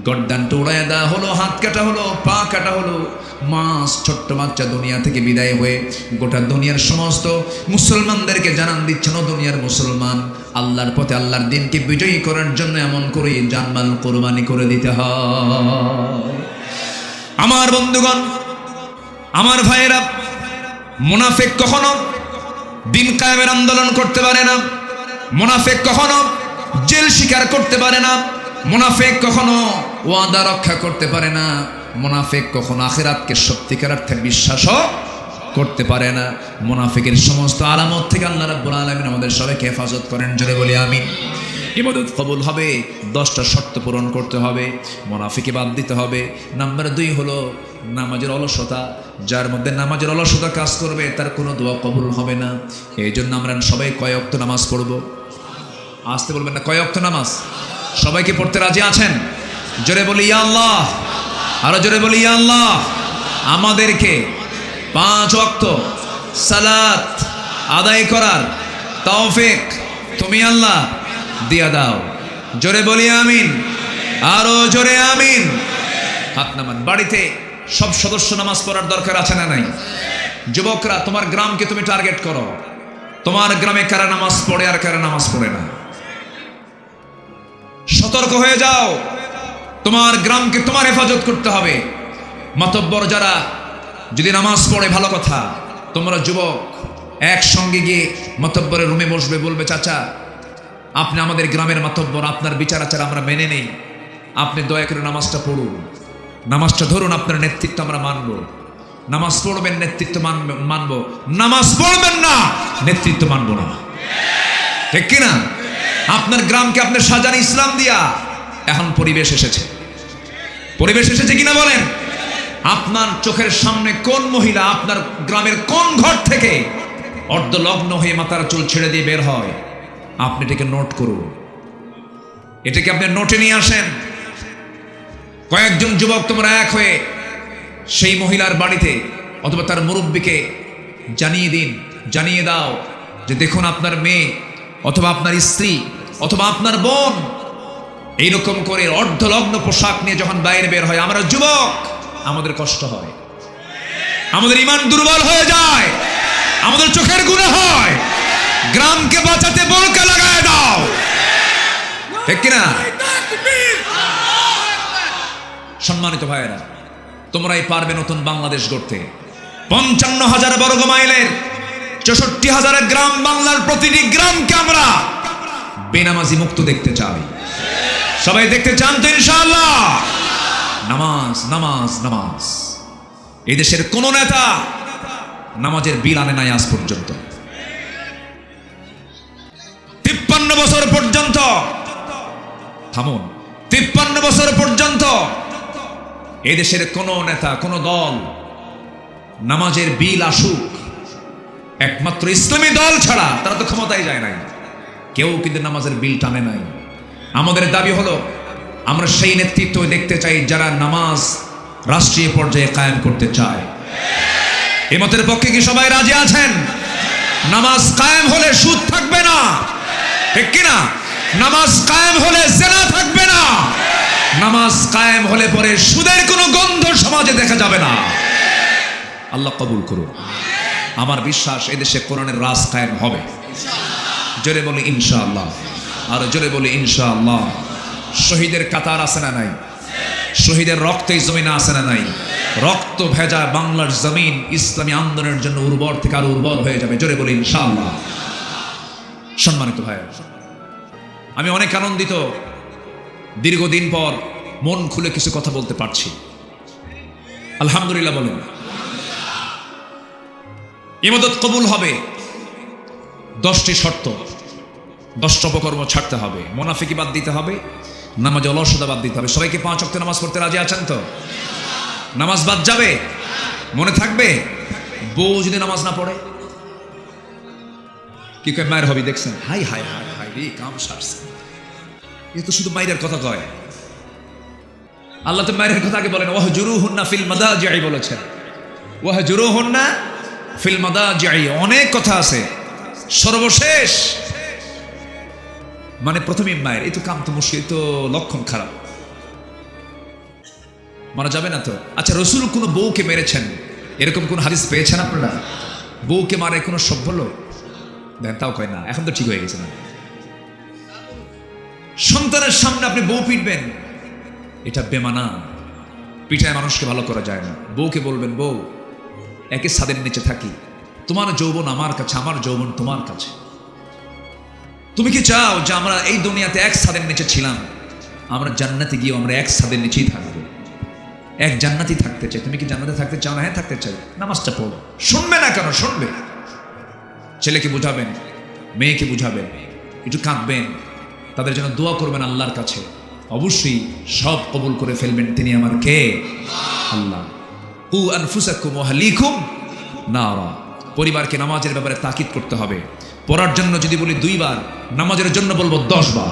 গর্দানটা উড়াইয়া দেওয়া হলো, হাত কাটা হলো, পা কাটা হলো। মাস ছোট্ট বাচ্চা দুনিয়া থেকে বিদায় হয়ে গোটা দুনিয়ার সমস্ত মুসলমানদেরকে জানান দিচ্ছেন, ও দুনিয়ার মুসলমান, আল্লাহর পথে আল্লাহর দিনকে বিজয়ী করার জন্য এমন করে জানমাল কোরবানি করে দিতে হয়। আমার বন্ধুগণ, আমার ভাইয়েরা, মুনাফিক কখনো দিন কায়েমের আন্দোলন করতে পারে না। মুনাফিক কখনো জেল শিকার করতে পারে না। মুনাফিক কখনো ওয়াদা রক্ষা করতে পারে না। মুনাফিক কখনো আখিরাতকে সত্যিকার অর্থে বিশ্বাসও করতে পারে না। মুনাফিকের সমস্ত আলামত থেকে আল্লাহ রাব্বুল আলামিন আমাদের সবাইকে হেফাজত করেন। জোরে বলি আমিন। ইবাদত কবুল হবে, 10টা শর্ত পূরণ করতে হবে, মুনাফিকে বাদ দিতে হবে। নাম্বার 2 হলো নামাজের অলসতা। যার মধ্যে নামাজের অলসতা কাজ করবে তার কোনো দোয়া কবুল হবে না। এই জন্য আমরা সবাই কয় ওয়াক্ত নামাজ পড়ব? আসতে বলবেন না, কয় ওয়াক্ত নামাজ? সবাইকে পড়তে রাজি আছেন? জোরে বলি ইয়া আল্লাহ, আরো জোরে বলি ইয়া আল্লাহ। আমাদেরকে 5 ওয়াক্ত সালাত আদায় করার তৌফিক তুমি আল্লাহ দিয়া দাও। জোরে বলি আমিন। আরো জোরে আমিন। হাত নামান। বাড়িতে সব সদস্য নামাজ পড়ার দরকার আছে না নাই? যুবকরা, তোমার গ্রামকে তুমি টার্গেট করো, তোমার গ্রামে কারা নামাজ পড়ে আর কারা নামাজ পড়ে না। সতর্ক হয়ে যাও, তোমার গ্রামকে তোমার হেফাজত করতে হবে। মাতব্বর যারা যদি নামাজ পড়ে ভালো কথা, তোমরা যুবক একসঙ্গে গিয়ে মাতব্বরের রুমে বসবে, বলবে চাচা আপনি আমাদের গ্রামের মাতব্বর, আপনার বিচার আচার আমরা মেনে নেই, আপনি দয়া করে নামাজটা পড়ুন, নামাজটা ধরুন, আপনার নেতৃত্ব আমরা মানব। নামাজ পড়বেন, নেতৃত্ব মানব, নামাজ পড়বেন না, নেতৃত্ব মানব না। ঠিক কিনা? আপনার গ্রামকে আপনি সাজান ইসলাম দিয়া। এখন পরিবেশ এসেছে, পরিবেশ এসেছে কিনা বলেন? আপনার চোখের সামনে কোন মহিলা আপনার গ্রামের কোন ঘর থেকে অর্ধলগ্ন হয়ে মাথার চুল ছেড়ে দিয়ে বের হয়, আপনি এটাকে নোট করুন, এটাকে আপনি নোটে নিয়ে আসেন। কয়েকজন যুবক তোমরা এক হয়ে সেই মহিলার বাড়িতে অথবা তার মুরব্বীকে জানিয়ে দিন, জানিয়ে দাও যে দেখুন আপনার মেয়ে অথবা আপনার স্ত্রী অথবা আপনার বোন এইরকম করে অর্ধলগ্ন পোশাক নিয়ে যখন বাইরে বের হয়, আমরা যুবক আমাদের কষ্ট হয়, আমাদের ঈমান দুর্বল হয়ে যায়, আমাদের চোখের গুনাহ হয়। গ্রামকে বাঁচাতে বোরকা লাগায় দাও, ঠিক কিনা? সম্মানিত ভাইয়েরা, তোমরাই পারবে নতুন বাংলাদেশ গড়তে। 55,000 বর্গ মাইলের 64,000 গ্রাম বাংলার প্রতিটি গ্রামকে আমরা বেনামাজি মুক্ত দেখতে চাই। সবাই দেখতে চান তো ইনশাআল্লাহ? নামাজ নামাজ নামাজ। এই দেশের কোন নেতা নামাজের বিল আনে নাই আজ পর্যন্ত। 53 বছর পর্যন্ত, থামুন, 53 বছর পর্যন্ত এই দেশের কোন নেতা কোন দল নামাজের বিল আসুক, একমাত্র ইসলামী দল ছাড়া, তারা তো ক্ষমতায় যায় নাই, কেউ কিন্তু নামাজের বিল টানে নাই। আমাদের দাবি হলো আমরা সেই নেতৃত্ব দেখতে চাই যারা নামাজ রাষ্ট্রীয় পর্যায়ে কায়েম করতে চায়। এই মতের পক্ষে কি সবাই রাজি আছেন? নামাজ কায়েম হলে সুদ থাকবে না, ঠিক কিনা? নামাজ কায়েম হলে জেনা থাকবে না, নামাজ কায়েম হলে পরে সুদের কোনো গন্ধ সমাজে দেখা যাবে না। আল্লাহ কবুল করুন। আমার বিশ্বাস এদেশে কোরআনের রাজ কায়েম হবে। জোরে বলি ইনশাআল্লাহ, আর জোরে বলি ইনশাআল্লাহ। শহীদের কাতার আছে না নাই? শহীদের রক্তেই জমিনে আছে না নাই? রক্ত ভেজা বাংলার জমিন ইসলামী আন্দোলনের জন্য উর্বর থেকে আরো উর্বর হয়ে যাবে। জোরে বলি ইনশাআল্লাহ। সম্মানিত ভাই, আমি অনেক আনন্দিত, দীর্ঘদিন পর মন খুলে কিছু কথা বলতে পারছি। আলহামদুলিল্লাহ বলেন। ইবাদত কবুল হবে 10টি শর্ত, 10টা অপকর্ম ছাড়তে হবে, মুনাফিকি বাদ দিতে হবে, নামাজে অলসতা বাদ দিতে হবে। সবাইকে 5 ওয়াক্ত নামাজ পড়তে রাজি আছেন তো? নামাজ বাদ যাবে? মনে থাকবে? বউ যদি নামাজ না পড়ে কি কয়? মায়ের হবি দেখছেন? হাই হাই হাই হাই রে, কাম সারছে। এ তো শুধু মায়ের কথা কয়। আল্লাহ তো মায়ের কথা আগে বলেন, ওয়াহজুরুহুন্না ফিল মাদাজি'i বলেছেন, ওয়াহজুরুহুন্না ফিল মাদাজি'i। অনেক কথা আছে, সর্বশেষ মানে প্রথমে মায়ের। এই তো কাম তো মুশকিল, তো লক্ষণ খারাপ, মারা যাবে না তো? আচ্ছা, রসুল কোন বউকে মেরেছেন এরকম কোন হাদিস পেয়েছেন আপনারা? বউকে মারে কোনো সভ্য লোক? দেখেন, তাও কয় না, এখন তো ঠিক হয়ে গেছে না। সন্তানের সামনে আপনি বউ পিটবেন, এটা বেমানা। পিঠায় মানুষকে ভালো করা যায় না। বউকে বলবেন, বউ একই ছাদের নিচে থাকি, তোমার যৌবন আমার কাছে, আমার যৌবন তোমার কাছে। তুমি কি চাও যে আমরা এই দুনিয়াতে এক ছাদের নিচে ছিলাম, আমরা জান্নাতে গিয়ে আমরা এক ছাদের নিচেই থাকবো? এক জান্নাতি থাকতে চাই। তুমি কি জান্নাতে থাকতে চাও না? হ্যাঁ থাকতে চাই। নামাজটা পড়ো। শুনবে না কেন? শুনবে। ছেলেকে বুঝাবেন, মেয়েকে বুঝাবেন, একটু কাঁদবেন, তাদের জন্য দোয়া করবেন আল্লাহর কাছে। অবশ্যই সব কবুল করে ফেলবেন তিনি আমার কে? আল্লাহ। কু আনফুসাকুম ওয়া আহলিকুম নারা। পরিবারকে নামাজের ব্যাপারে তাকিদ করতে হবে। পড়ার জন্য যদি বলি 2 বার, নামাজের জন্য বলবো 10 বার,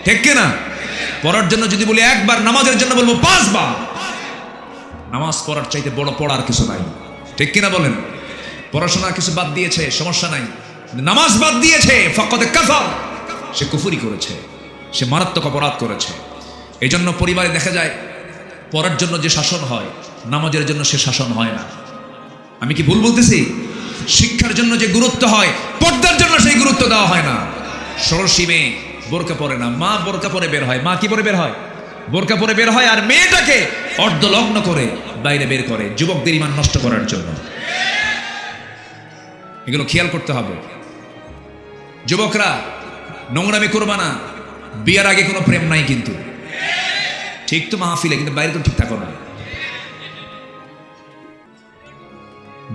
ঠিক কিনা? পড়ার জন্য যদি বলি 1 বার, নামাজের জন্য বলবো 5 বার। নামাজ পড়ার চাইতে বড় পড়ার কিছু নাই, ঠিক কিনা বলেন? পড়াশোনার কিছু বাদ দিয়েছে, সমস্যা নাই। নামাজ বাদ দিয়েছে, ফাকাদ কাফার, সে কুফরি করেছে, সে মারাত্মক অপরাধ করেছে। এই জন্য পরিবারে দেখা যায় পড়ার জন্য যে শাসন হয়, নামাজের জন্য সে শাসন হয় না। আমি কি ভুল বলতেছি? শিক্ষার জন্য যে গুরুত্ব হয়, পর্দার জন্য সেই গুরুত্ব দেওয়া হয় না। ষোড়শী মেয়ে বোরকা পরে না, মা বোরকা পরে বের হয়। মা কি পরে বের হয়? বোরকা পরে বের হয়, আর মেয়েটাকে অর্ধলগ্ন করে বাইরে বের করে যুবকদের ঈমান নষ্ট করার জন্য। এগুলো খেয়াল করতে হবে। যুবকরা নোংরামি করবা না। বিয়ের আগে কোনো প্রেম নাই কিন্তু, ঠিক তো মাহফিলে, কিন্তু বাইরে তো ঠিক থাকো না।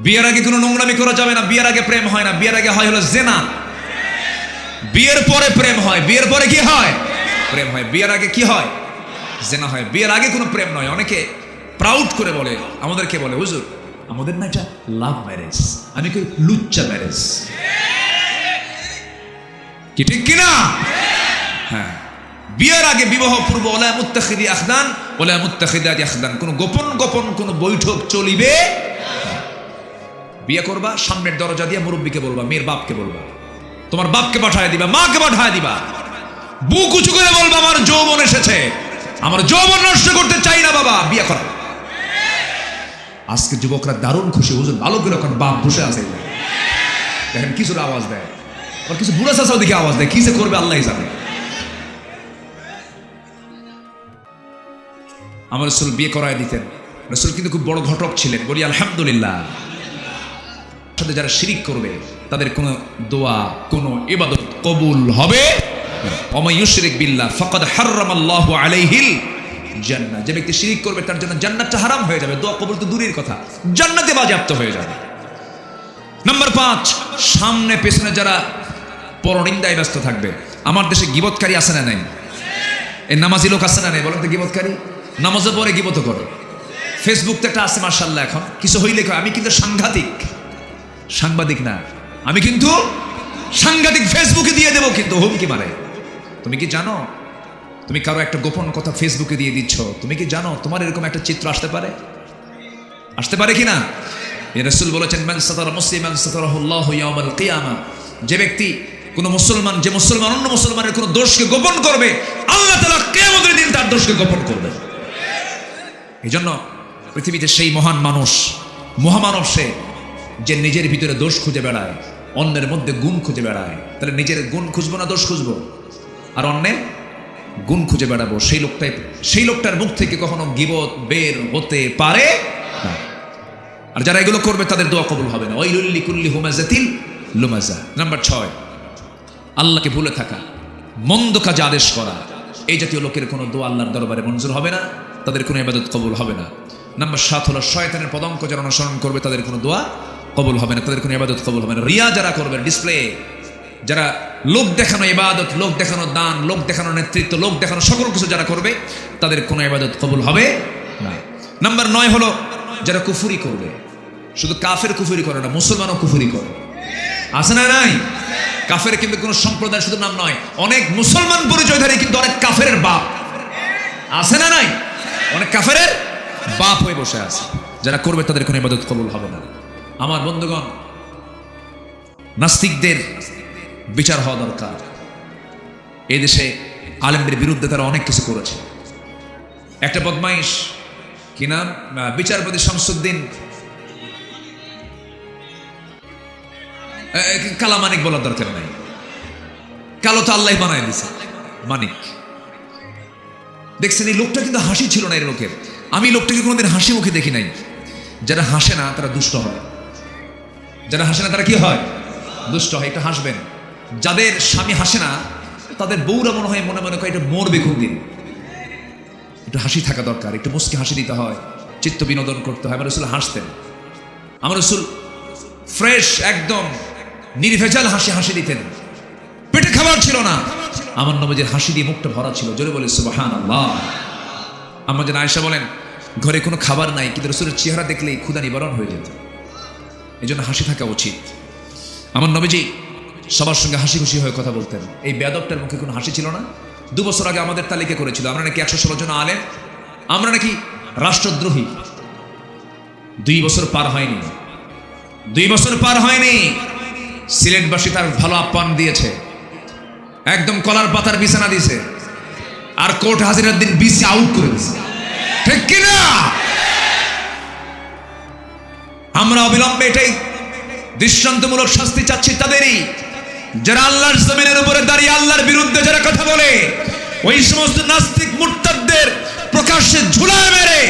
বিয়ের আগে কোনো নোংরামি করা যাবে না। বিয়ের আগে প্রেম হয় না, বিয়ের আগে হয় হলো জেনা। বিয়ের পরে প্রেম হয়, বিয়ের পরে কি হয়? প্রেম হয়। বিয়ের আগে কি হয়? জেনা হয়। বিয়ের আগে কোনো প্রেম নয়। অনেকে প্রাউড করে বলে, আমাদেরকে বলে, হুজুর আমাদের না এটা লাভ ম্যারেজ। আমি কই লুচ্চা ম্যারেজ। কি ঠিক কিনা? হ্যাঁ, বিয়ের আগে বিবাহ পূর্ব ওলা মুত্তাখিদি আখদান ওলা মুত্তাখিদাতি আখদান, কোন গোপন গোপন কোন বৈঠক চলিবে। বিয়ে করবা, সামনের দরজা দিয়ে মুরব্বীকে বলবা, মেয়ের বাপকে বলবা, তোমার বাপকে পাঠায় দিবা, মাকে পাঠায় দিবা, বুক উঁচু করে বলবা আমার যৌবন এসেছে, আমার যৌবন নষ্ট করতে চাই না বাবা, বিয়ে করো। আজকে যুবকরা দারুণ খুশি, হুজুর ভালো করে এখন বাপ বসে আছে, দেখেন কিছুর আওয়াজ দেয়, আর কিছু বুড়া চাচাও দিকে আওয়াজ দেয়, কি যে করবে আল্লাহ জানে। আমার রাসূল বিয়ে করায় দিতেন। রাসূল কিন্তু খুব বড় ঘটক ছিলেন, বলি আলহামদুলিল্লাহ। সাথে যারা শিরিক করবে তাদের কোনো দোয়া, কোনো ইবাদত কবুল হবে না। ওমাই ইউশরিক বিল্লাহ ফাকাদ হারামাল্লাহু আলাইহিল জান্নাহ। যে ব্যক্তি শিরিক করবে তার জন্য জান্নাতটা হারাম হয়ে যাবে। দোয়া কবুল তো দূরের কথা, জান্নাতে বাজেয়াপ্ত হয়ে যাবে। নাম্বার 5, সামনে পেছনে যারা পরনিন্দায় ব্যস্ত থাকবে। আমার দেশে গীবতকারী আছে না নাই? এই নামাজি লোক আছে না নাই? বলেন তো, গীবতকারী নামাজের পরে গীবত করে। ফেসবুক তো একটা আছে মাশাআল্লাহ, এখন কিছু হইলে আমি কিন্তু সাংবাদিক না, আমি কিন্তু সাংঘাতিক ফেসবুকে দিয়ে দেবো, কিন্তু হুমকি মারে। তুমি কি জানো, তুমি কারো একটা গোপন কথা ফেসবুকে দিয়ে দিচ্ছ, তুমি কি জানো তোমার এরকম একটা চিত্র আসতে পারে কিনা? রাসূল বলেছেন, মান সাতারা মুসলিমান সাতারাহুল্লাহু ইয়াউমাল কিয়ামা। যে ব্যক্তি কোন মুসলমান, যে মুসলমান অন্য মুসলমানের কোন দোষকে গোপন করবে, আল্লাহ তাআলা কিয়ামতের দিন তার দোষকে গোপন করবে। এই জন্য পৃথিবীতে সেই মহান মানুষ, মহামানব সে, যে নিজের ভিতরে দোষ খুঁজে বেড়ায়, অন্যের মধ্যে গুণ খুঁজে বেড়ায়। তাহলে নিজের গুণ খুঁজবো না দোষ খুঁজবো? আর অন্যের গুণ খুঁজে বেড়াবো। সেই লোকটার মুখ থেকে কখনো গীবত বের হতে পারে না। আর যারা এগুলো করবে তাদের দোয়া কবুল হবে না। ওয়াইলুল লিকুল্লি হুমাযাতিল লুমাযা। নাম্বার 6, আল্লাহকে ভুলে থাকা, মন্দ কাজে আদেশ করা। এই জাতীয় লোকের কোনো দোয়া আল্লাহর দরবারে মঞ্জুর হবে না, তাদের কোনো ইবাদত কবুল হবে না। নাম্বার 7 হলো শয়তানের পদঙ্ক যারা অনুসরণ করবে তাদের কোনো দোয়া কবুল হবে না, তাদের কোনো ইবাদত কবুল হবে না। রিয়া যারা করবে, ডিসপ্লে, যারা লোক দেখানো ইবাদত, লোক দেখানো দান, লোক দেখানো নেতৃত্ব, লোক দেখানো সকল কিছু যারা করবে তাদের কোনো ইবাদত কবুল হবে না। নাম্বার 9 হলো যারা কুফরি করবে। শুধু কাফের কুফরি করে না, মুসলমানও কুফরি করে। আছে না নাই? কাফের কিন্তু কোনো সম্প্রদায় শুধু নাম নয়, অনেক মুসলমান পরিচয়ধারী কিন্তু অনেক কাফের বাপ আছে না নাই? অনেক কাফের বাপ হয়ে বসে আছে। যারা করবে তাদের কোনো ইবাদত কবুল হবে না। আমার বন্ধুগণ, নাস্তিকদের বিচার হওয়া দরকার। এই দেশে আলেমদের বিরুদ্ধে তারা অনেক কিছু করেছে। একটা বদমাইশ, কি নাম, বিচারপতি শামসুদ্দিন কালা মানিক বলার দরকার নাই, কালো তো আল্লাহ বানায় দিছে মানিক। দেখছেন এই লোকটা কিন্তু হাসি ছিল না এর লোকের। আমি লোকটাকে কোনোদিন হাসি মুখে দেখি নাই। যারা হাসে না তারা দুষ্ট হয়, যারা হাসে না তারা কি হয়? দুষ্ট হয়। একটু হাসবেন। যাদের স্বামী হাসে না তাদের বউরা মনে হয় মনে করে এটা মরবে কোন দিন। একটু হাসি থাকা দরকার, একটু মুস্কি হাসি দিতে হয়, চিত্ত বিনোদন করতে হয়। আমার রাসূল হাসতেন। আমার রাসূল ফ্রেশ, একদম নির্ভেজাল হাসি দিতেন। পেটে খাবার ছিল না, আমার নবীর হাসি দিয়ে মুখটা ভরা ছিল। জোরে বলে সুবহানাল্লাহ। আমার যেন আয়েশা বলেন, ঘরে কোনো খাবার নাই কিন্তু রাসূলের চেহারা দেখলেই ক্ষুধা নিবারণ হয়ে যেত। এই জন্য হাসি থাকা উচিত। আমার নবীজি সবার সঙ্গে হাসি খুশি হয়ে কথা বলতেন। এই বেয়াদবটার মুখে কোনো হাসি ছিল না। 2 বছর আগে আমাদের তালিকা করেছিল, আমরা নাকি 116 জন আলেম, আমরা নাকি রাষ্ট্রদ্রোহী। 2 বছর পার হয়নি, 2 বছর পার হয়নি, সিলেটবাসী তার ভালো আপ্যায়ন দিয়েছে, একদম কলার পাতার বিছানা দিয়েছে। আর কোর্ট হাজিরার দিন বিসি আউট করে দিয়েছে, ঠিক কিনা? আমরা অবিলম্বে এটাই দৃষ্টান্তমূলক শাস্তি চাচ্ছি তাদেরই, যারা আল্লাহর জমিনের উপরে দাঁড়িয়ে আল্লাহর বিরুদ্ধে যারা কথা বলে, ওই সমস্ত নাস্তিক মুরতাদদের প্রকাশ্যে ঝুলায় মেরে